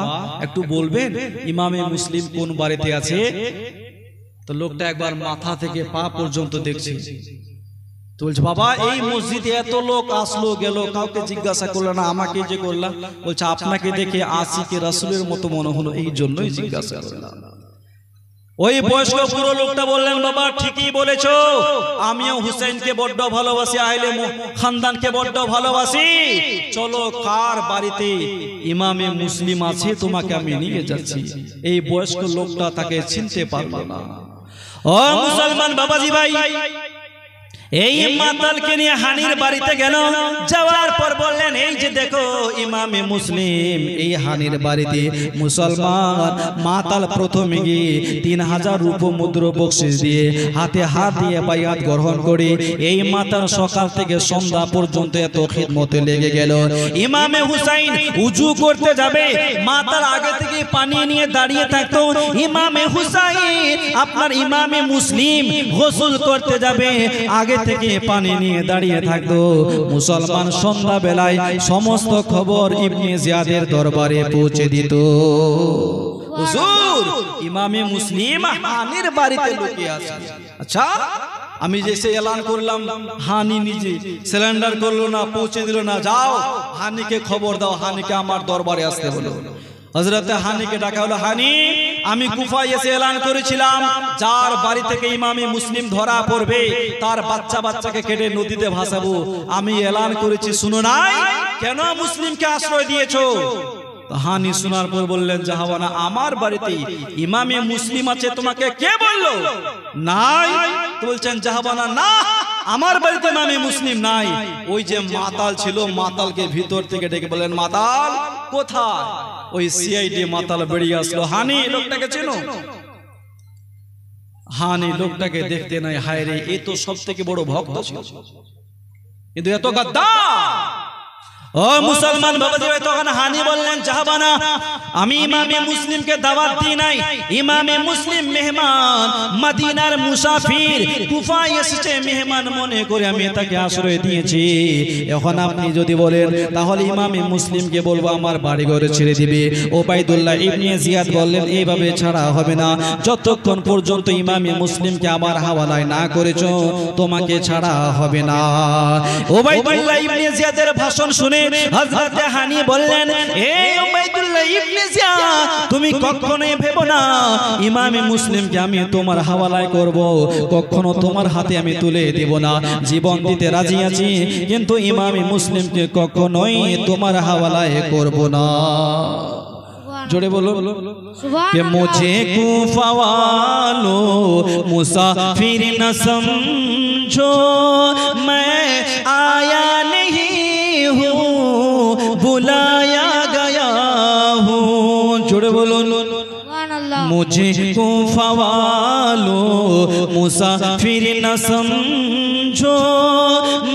একটু বলবেন ইমামে মুসলিম কোন বাড়িতে আছে? তো লোকটা একবার মাথা থেকে পা পর্যন্ত দেখছে, তো বলছে বাবা এই মসজিদে এত লোক আসলো গেল, কাউকে জিজ্ঞাসা করলো না, আমাকে যে করলাম। বলছে আপনাকে দেখে আশিকে রাসূলের মতো মনে হলো, এই জন্যই জিজ্ঞাসা করলাম। ওই বয়স্ক পুরো লোকটা বললেন, বাবা ঠিকই বলেছো, আমিও হুসাইনকে বড্ড ভালোবাসি, আহলে খানদানকে বড্ড ভালোবাসি, চলো কার বাড়িতে ইমামে মুসলিম আছে তোমাকে আমি নিয়ে যাচ্ছি। এই বয়স্ক লোকটা তাকে চিনতে পারলো না। ও মুসলমান বাবাজি ভাই, এই মাতালকে নিয়ে হানির বাড়িতে গেল, যাওয়ার পর বললেন এই যে দেখো ইমামে মুসলিম এই হানির বাড়িতে। মুসলমান মাতাল প্রথমে গিয়ে 3000 রূপো মুদ্রা বকশিশ দিয়ে হাতে হাত দিয়ে বাইয়াত গ্রহণ করে এই মাতাল সকাল থেকে সন্ধ্যা পর্যন্ত এত খিদমতে লেগে গেল। ইমামে হুসাইন উজু করতে যাবে, মাতাল আগে থেকে পানি নিয়ে দাঁড়িয়ে থাকতো, ইমামে হুসাইন আপনার ইমামে মুসলিম গোসল করতে যাবে, আগে আগে থেকে পানি নিয়ে দাঁড়িয়ে থাকতো। মুসলমান সন্ধ্যা বেলায় সমস্ত খবর ইবনে জিয়াদের দরবারে পৌঁছে দিত। হুজুর, ইমামে মুসলিম হানির বাড়িতে লুকিয়ে আছে। আচ্ছা, আমি যে সে এলান করলাম, হানি নিজে সিলিন্ডার করলো না, পৌঁছে দিল না, যাও হানিকে খবর দাও, হানিকে আমার দরবারে আসতে বলো। হযরতে হানিকে ডাকা হলো, হানি, আমি কুফায় এসে এলান করেছিলাম যার বাড়ি থেকে ইমামে মুসলিম ধরা পড়বে তার বাচ্চাকে কেটে নদীতে ভাসাবো। আমি এলান করেছি, শুনো নাই? কেন মুসলিমকে আশ্রয় দিয়েছো? হানি শোনার পর বললেন, জাহাবানা, আমার বাড়িতে ইমামে মুসলিম আছে, তোমাকে কে বললো? নাই। তো বলছেন, জাহাবানা, না, আমার বাড়িতে ইমামে মুসলিম নাই। ওই যে মাতাল ছিল, মাতালকে ভিতর থেকে ডেকে বললেন, মাতাল কোথায়? ওই সিআইডি মাতাল বেরিয়ে আসলো। হানি, লোকটাকে চেনো? হানি লোকটাকে দেখতে নাই, হায় রে, এ তো সব থেকে বড় ভক্ত ছিল, কিন্তু এত গাদ্দার। ও মুসলমান বাবাজি, তখন হানি বললেন, জাহাবানা, আমি ইমামে মুসলিমকে দাওয়াত দিই নাই। ইমামে মুসলিম মেহমান, মদিনার মুসাফির, কুফায় এসেছে মেহমান মনে করে আমি তাকে আশ্রয় দিয়েছি। এখন আপনি যদি বলেন তাহলে ইমামে মুসলিমকে বলবো আমার বাড়ি ঘরে ছেড়ে দিবে। ওবাইদুল্লাহ ইবনে জিয়াদ বললেন, এইভাবে ছাড়া হবে না, যতক্ষণ পর্যন্ত ইমামে মুসলিমকে আমার হাওয়ালায় না করেছো তোমাকে ছাড়া হবে না। ওবাইদুল্লাহ ইবনে জিয়াদের ভাষণ শুনে হযরতে হানি বললেন, হে উবাইদুল্লাহ ইবনে জিয়াদ, তুমি কখনোই ভেবো না ইমামে মুসলিমকে আমি তোমার হাওয়ালায় করব, কখনো তোমার হাতে আমি তুলে দেব না। জীবন দিতে রাজি আছি, কিন্তু ইমামে মুসলিমকে কখনোই তোমার হাওয়ালায় করব না। जोड़े बोलो कि मुझे कूफा वालो मुसाफिर न समझो, मैं आया नहीं हूँ, बुलाया गया हूँ। जोड़े बोलो मुझे कूफा वालो मुसाफिर न समझो,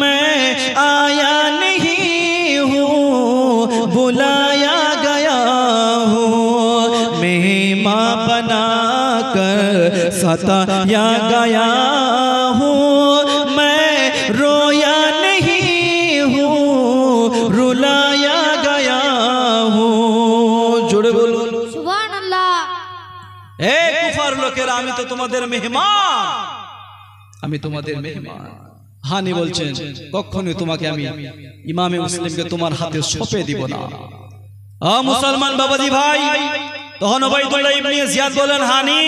मैं आया नहीं हूँ, बुलाया गया मेहमान बना कर सताया गया हूँ, मैं रोया नहीं हूँ, रुलाया गया हूँ। जुड़े बोलो सुभान अल्लाह। हे कुफार लोकेरा, আমি তো তোমাদের মেহমান, আমি তোমাদের মেহমান। হানি বলছেন, কখনোই তোমাকে আমি ইমামে মুসলিমকে তোমার হাতে সঁপে দিব না। মুসলমান বাবাজি ভাই, তখন ওবাইদুল্লাহ ইবনে জিয়াদ বলেন, হানি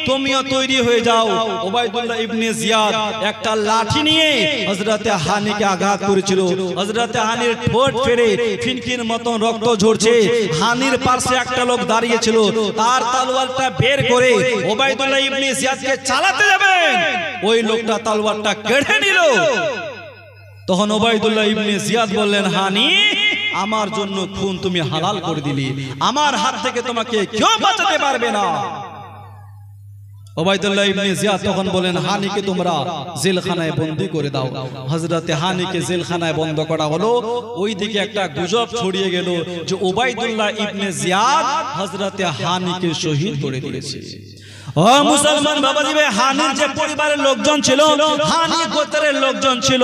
তুমিও তৈরি হয়ে যাও। ওবাইদুল্লাহ ইবনে জিয়াদ একটা লাঠি নিয়ে হযরতে হানিকে আঘাত করেছিল। হযরতে হানির ঠোঁট ফেড়ে ফিনকির মতন রক্ত ঝরছে। হানির পাশে একটা লোক দাঁড়িয়ে ছিল, তার তলোয়ারটা বের করে ওবাইদুল্লাহ ইবনে জিয়াদকে চালাতে যাবেন, ওই লোকটা তলোয়ারটা কেড়ে নিল। তখন ওবাইদুল্লাহ ইবনে জিয়াদ বললেন, হানি আমার জন্য খুন তুমি হালাল করে দিলি, আমার হাত থেকে তোমাকে কেউ বাঁচাতে পারবে না। ওবাইদুল্লাহ ইবনে জিয়াদ তখন বলেন, হানিকে তোমরা জেলখানায় বন্দী করে দাও। হযরতে হানিকে জেলখানায় বন্ধ করা হলো। ওইদিকে একটা গুজব ছড়িয়ে গেল যে ওবাইদুল্লাহ ইবনে জিয়াদ হযরতে হানিকে শহীদ করে দিয়েছে। ও মুসলমান বাবাজি ভাই, হানির যে পরিবারের লোকজন ছিল, হানি গোত্রের লোকজন ছিল,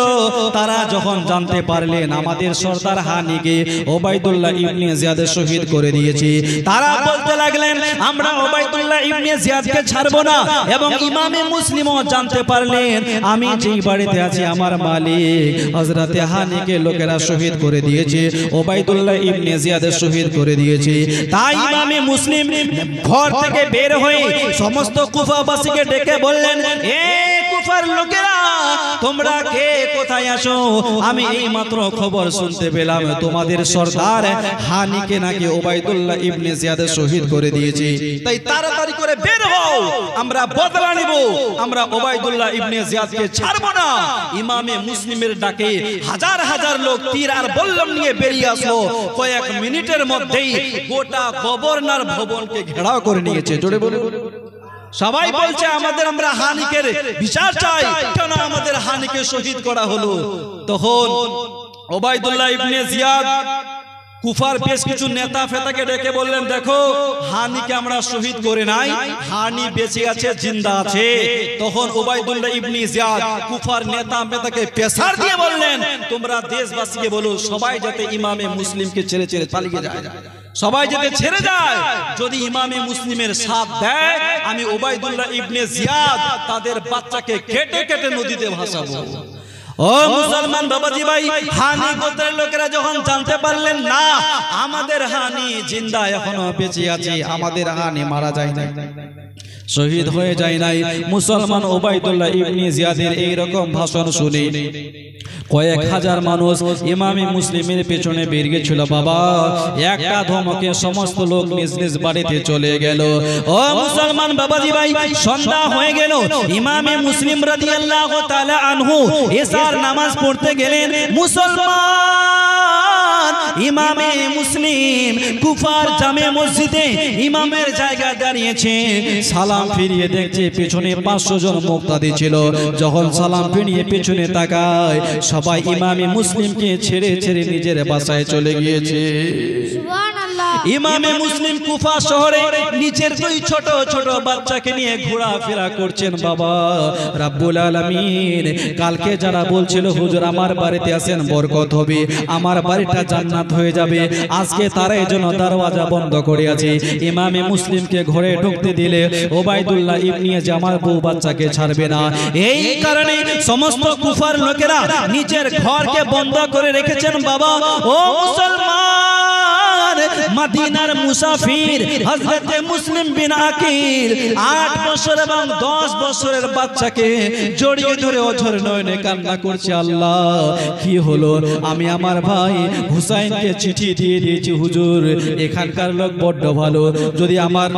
তারা যখন জানতে পারলেন আমাদের সর্দার হানিকে ওবাইদুল্লাহ ইবনে জিয়াদ শহীদ করে দিয়েছে, তারা বলতে লাগলেন, আমরা ওবাইদুল্লাহ ইবনে জিয়াদকে ছাড়বো না। এবং ইমামে মুসলিমও জানতে পারলেন আমি যেই বাড়িতে আছি আমার মালিক হযরতে হানিকে লোকেরা শহীদ করে দিয়েছে, ওবাইদুল্লাহ ইবনে জিয়াদ শহীদ করে দিয়েছে। তাই ইমামে মুসলিম ঘর থেকে বের হয়ে সমস্ত কুফাবাসীকে ডেকে বললেন, এ কুফার লোকেরা, তোমরা কে কোথায় আসো? আমি এই মাত্র খবর শুনতে পেলাম তোমাদের সর্দার হানিকে নাকি ওবাইদুল্লাহ ইবনে জিয়াদ শহীদ করে দিয়েছে। তাই তাড়াতাড়ি করে বের হও, আমরা বদলা নিব, আমরা ওবাইদুল্লাহ ইবনে জিয়াদকে ছাড়বো না। ইমামে মুসলিমের ডাকে হাজার হাজার লোক তীর আর বল্লম নিয়ে বেরিয়ে আসলো। কয়েক মিনিটের মধ্যেই গোটা গভর্নর ভবনকে ঘেরাও করে নিয়েছে। জোরে বলে সবাই বলছে আমরা হানিকে বিচার চাই, কেন আমাদের হানিকে শহীদ করা হলো? তখন ওবাইদুল্লাহ ইবনে জিয়াদ কুফার বেশ কিছু নেতা ফেতাকে ডেকে বললেন, দেখো হানিকে আমরা শহীদ করে নাই, হানি বেঁচে আছে, জিন্দা আছে। তখন উবাইদুল্লাহ ইবনে জিয়াদ কুফার নেতা ফেতাকে প্রেসার দিয়ে বললেন, তোমরা দেশবাসীকে বলো সবাই যাতে ইমামে মুসলিমকে ছেড়ে ছেড়ে পালিয়ে যায়, সবাই যাতে ছেড়ে যায়। যদি ইমামে মুসলিমের সাথ দেয়, আমি উবাইদুল্লাহ ইবনে জিয়াদ তাদের বাচ্চাকে কেটে কেটে নদীতে ভাসাবো। ও মুসলমান বাবাজি ভাই, হানি গোত্রের লোকেরা যখন জানতে পারলেন না আমাদের হানি জিন্দা এখনো বেঁচে আছে, আমাদের হানি মারা যায় নাই, শহীদ হয়ে যায় নাই, মুসলমান উবাইদুল্লাহ ইবনে জিয়াদের এই রকম ভাষণ শুনে কয়েক হাজার মানুষ ইমামে মুসলিমের পেছনে বেরিয়ে ছিল। বাবা, একটা ধমকে সমস্ত লোক নিজ নিজ বাড়িতে চলে গেল। ও মুসলমান বাবাজি ভাই, সন্ধ্যা হয়ে গেল। ইমামে মুসলিম রাদিয়াল্লাহু তাআলা আনহু এশার নামাজ পড়তে গেলেন। মুসলমান ইমামে মুসলিম কুফার জামে মসজিদে ইমামের জায়গা দাঁড়িয়েছে, সালাম ফিরিয়ে দেখছে পেছনে 500 জন মুক্তাদি ছিল। যখন সালাম ফিরিয়ে পেছনে তাকায়, সবাই ইমামে মুসলিমকে ছেড়ে ছেড়ে নিজের বাসায় চলে গিয়েছে। সুবহানাল্লাহ। ইমামে মুসলিম কুফা শহরে নিজের দুই ছোট ছোট বাচ্চাকে নিয়ে ঘোরাফেরা করছেন। বাবা রাব্বুল আলামিন কালকে যারা বলছিল হুজুর আমার বাড়িতে আসেন বরকত হবে, আমার বাড়িটা জান্নাত হয়ে যাবে, আজকে তারা এই জন্য দরওয়াজা বন্ধ করে আছে। ইমামে মুসলিমকে ঘরে ঢুকতে দিলে উবাইদুল্লাহ ইবনে জামাল বউ বাচ্চাকে ছাড়বে না। এই কারণে সমস্ত কুফার লোকেরা নিজের ঘরকে বন্ধ করে রেখেছেন। বাবা ও মুসলমান, মদিনার মুসাফির হযরত মুসলিম বিন আকিল 8 বছর এবং 10 বছরের বাচ্চাকে জড়িয়ে ধরে অঝর নয়নে কান্না করছে। আল্লাহ কি হলো? আমি আমার ভাই হুসাইনকে চিঠি দিয়ে দিয়েছি হুজুর, এখানকার লোক বড্ড ভালো, যদি আমার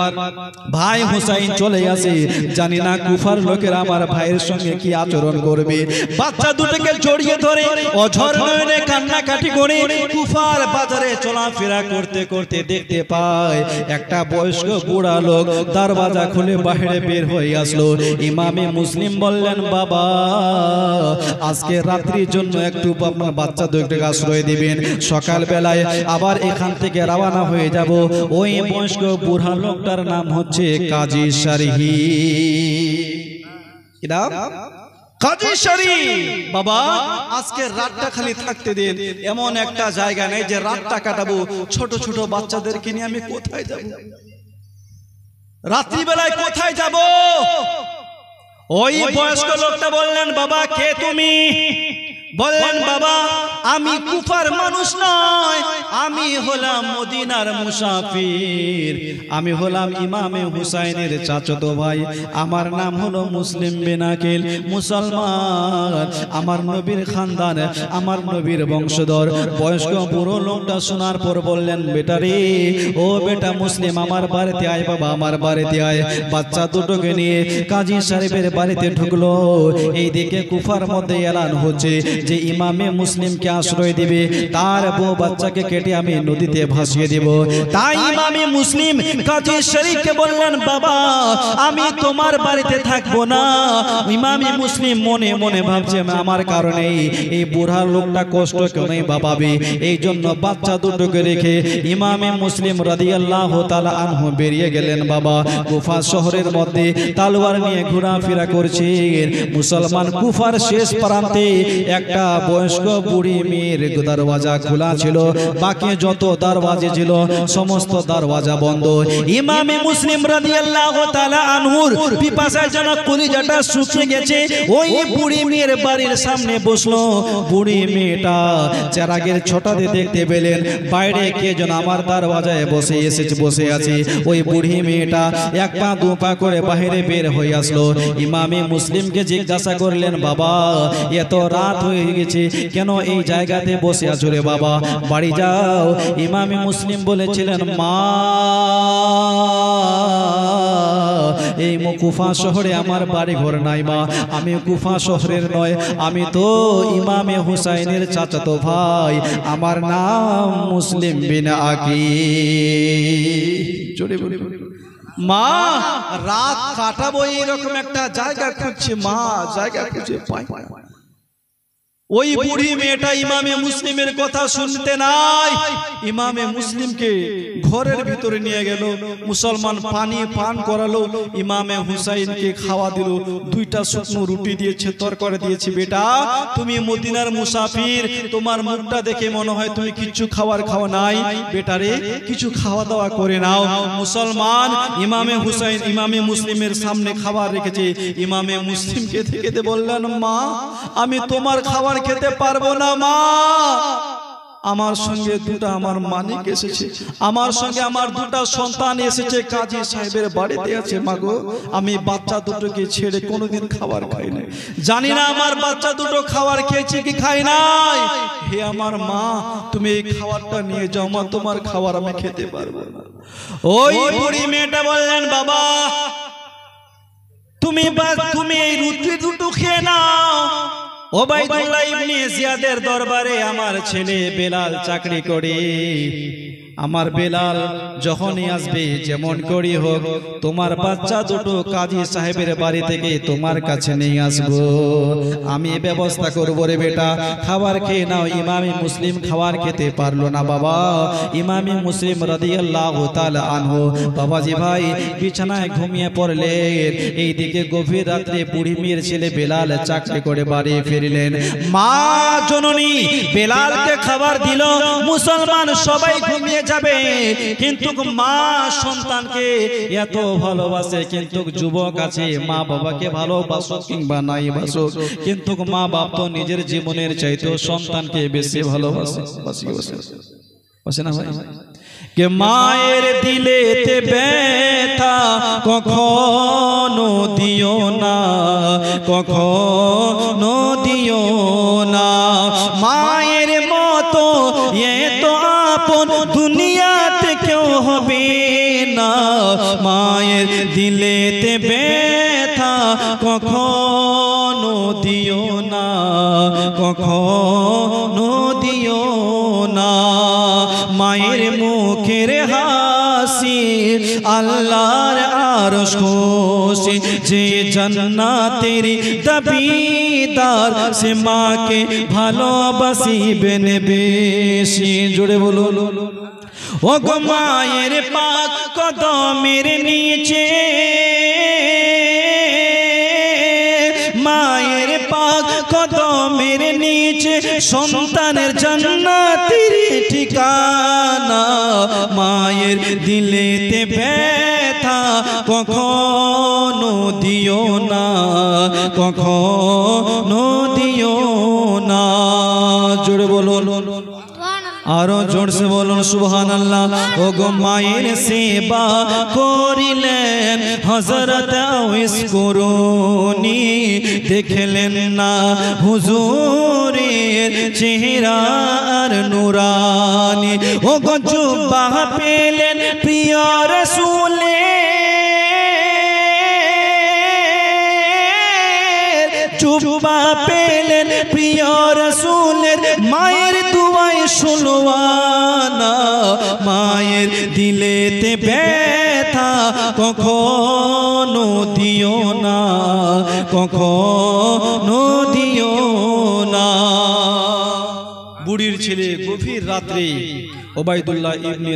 ভাই হুসাইন চলে আসে জানি না কুফার লোকেরা আমার ভাইয়ের সঙ্গে কি আচরণ করবে। বাচ্চা দুটোকে জড়িয়ে ধরে অঝর নয়নে কান্নাকাটি করে কুফার বাজারে চলাফেরা করতে করতে দেখতে পায় একটা বয়স্ক বুড়া লোক দরওয়াজা খুলে বাইরে বের হয়ে আসলো। ইমামে মুসলিম বললেন, বাবা আজকে রাত্রির জন্য একটু আপনার বাচ্চা দুটোকে আশ্রয় দিবেন, সকাল বেলায় আবার এখান থেকে রওনা হয়ে যাব। ওই বয়স্ক বুড়া লোকটার নাম হচ্ছে কাজী শরীফ। কি নাম? কাজী শরীফ। বাবা আজকে রাতটা খালি থাকতে দিন, এমন একটা জায়গা নেই যে রাতটা কাটাবো, ছোট ছোট বাচ্চাদেরকে নিয়ে আমি কোথায় যাব, রাত্রি বেলায় কোথায় যাব? ওই বয়স্ক লোকটা বললেন, বাবা কে তুমি? বললেন, বাবা আমি কুফার মানুষ নয়, আমি হলাম মদিনার মুসাফির, আমি হলাম ইমামে হুসাইনের চাচাতো ভাই, আমার নাম হলো মুসলিম বিন আকিল, মুসলমান, আমার নবীর খানদান, আমার নবীর বংশধর। বয়স্ক বুড়ো লোকটা শোনার পর বললেন, বেটা রে, ও বেটা মুসলিম আমার বাড়িতে আয়, বাবা আমার বাড়িতে আয়। বাচ্চা দুটোকে নিয়ে কাজী শরীফের বাড়িতে ঢুকলো। এইদিকে কুফার মধ্যে এলান হচ্ছে যে ইমামে মুসলিমকে আশ্রয় দিবে, তার বউ বাচ্চাকে কেটে আমি নদীতে ভাসিয়ে দেব। তাই ইমামে মুসলিম কাজী শরীফকে বললেন, বাবা আমি তোমার বাড়িতে থাকবো না। ইমামে মুসলিম মনে মনে ভাবছে আমার কারণে এই বুড়া লোকটা কষ্ট কেউ নেই বাবাবে, এই জন্য বাচ্চা দুটোকে রেখে ইমামে মুসলিম রাদিয়াল্লাহু তাআলা আনহু বেরিয়ে গেলেন। বাবা কুফা শহরের মধ্যে তলোয়ার নিয়ে ঘোরাফেরা করছেন। মুসলমান কুফার শেষ প্রান্তে একটা বয়স্ক বুড়ি মেয়ের দরওয়াজা খোলা ছিল, বাকি যত দরওয়াজা ছিল সমস্ত দরওয়াজা বন্ধ। ইমামে মুসলিম রাদিয়াল্লাহু তাআলা আনহুর পিপাসায় যেন কলিজাটা শুকিয়ে গেছে। ওই বুড়ি মেয়ের বাড়ির সামনে বসলো। বুড়ি মেয়েটা চেরাগের ছোটাতে দেখতে পেলেন বাইরে কে যেন আমার দরওয়াজায় বসে আছে। ওই বুড়ি মেয়েটা এক পা দু পা করে বাইরে বের হয়ে আসলো। ইমামে মুসলিমকে জিজ্ঞাসা করলেন, বাবা এত রাত হয়ে গেছে, কেন এই জায়গাতে বসে আছো রে বাবা, বাড়ি যাও। ইমামে মুসলিম বলেছিলেন, মা এই কুফা শহরে আমার বাড়ি ঘর নাই মা, আমি কুফা শহরের নয়, আমি তো ইমামে হুসাইনের চাচাতো ভাই, আমার নাম মুসলিম বিন আকিল। মা রাত কাটাবো এরকম একটা জায়গা খুঁজছি, মা জায়গা খুঁজে পাই। ওই বুড়ি মেয়েটা ইমামে মুসলিমের কথা শুনতে নাই, ইমামে মুসলিমকে ঘরের ভিতরে নিয়ে গেল, মুসলমান পানি পান করালো, ইমামে হুসাইনকে খাওয়া দিল, দুইটা শুকনো রুটি দিয়েছে, তরকারি দিয়েছে। বেটা তুমি মদিনার মুসাফির, তোমার মুখটা দেখে মনে হয় তুমি কিছু খাওয়া নাই, বেটারে কিছু খাওয়া দাওয়া করে নাও। মুসলমান ইমামে হুসাইন ইমামে মুসলিমের সামনে খাবার রেখেছে, ইমামে মুসলিমকে থেকে বললেন, মা আমি তোমার খাবার খেতে পারবো না মা, আমার সঙ্গে দুটা আমার মানিক এসেছে, আমার সঙ্গে আমার দুটা সন্তান এসেছে, কাজী সাহেবের বাড়িতে আছে, মাগো আমি বাচ্চা দুটোকে ছেড়ে কোনোদিন খাবার খাই না, জানি না আমার বাচ্চা দুটো খাবার খেয়েছে কি খাই নাই। হে আমার মা তুমি এই খাবারটা নিয়ে যাও মা, তোমার খাবার আমি খেতে পারবো না। ওই বুড়ি মেয়েটা বললেন, বাবা তুমি এই রুটি দুটো খেয়ে নাও। ওবাইদুল্লাহ ইবনে জিয়াদের দরবারে আমার ছেলে বেলাল চাকরি করে, আমার বেলাল যখনই আসবে যেমন করি হোক তোমার বাচ্চা দুটো কাজী সাহেবের বাড়ি থেকে তোমার কাছে নিয়ে আসবো, আমি ব্যবস্থা করবো রে বেটা, খাবার খেয়ে নাও। ইমামে মুসলিম খাবার খেতে পারলো না বাবা, ইমামে মুসলিম রাদিয়াল্লাহু তাআলা আনহু বাবাজি ভাই বিছানায় ঘুমিয়ে পড়লেন। এইদিকে গভীর রাত্রে বুড়ি মেয়ের ছেলে বেলাল চাকরি করে বাড়ি ফিরলেন। মা জননী বেলালকে খাবার দিল, মুসলমান সবাই ঘুমিয়ে যাবে, কিন্তু মা সন্তানকে এত ভালোবাসে। কিন্তু যুবক আছে, মা বাবাকে ভালোবাসুক কিংবা নাই বাসুক, কিন্তু মা বাপ তো নিজের জীবনের চাইতেও সন্তানকে বেশি ভালোবাসে। বাসে না ভাই? কে মায়ের দিলেতে ব্যথা কখনো দিও না, কখনো দিও না, মায়ের মতো এ তো আপন দুনিয়াতে কেউ হবে না, মায়ের দিলেতে ব্যথা কখনো দিও না, কখনো দিও না, মায়ের মুখের হাসি আল্লাহর আরশ খুশি, যে জান্নাতের দাবিদার সে মাকে ভালোবাসিবেন বেশি। জোরে বলো, ও গো মায়ের পাক কদমের নিচে, মায়ের পাক কদমের নিচে সন্তানের জান্নাতের ঠিকানা, মায়ের দিলেতে ব্যথা কখনো দিও না, কখনো দিও না। জোরে বলুন, আরো জোরসে বলুন সুবহানাল্লাহ। ও গো মায়ের সেবা করিলেন হযরত আওয়াইস কুরুনি, দেখলেন না হুজুরের চেহারা আর নুরানি, ও গো জুব্বা পেলেন প্রিয় রাসূলের, জুব্বা পেলেন প্রিয় রাসূলের, মায়ের দুয়ায় শুনওয়ানা, মায়ের দিলেতে ব্যথা কখনো দিও না, কখনো দিও না। বুড়ির ছেলে গভীর রাত্রে ওবাইদুল্লাহ ইবনে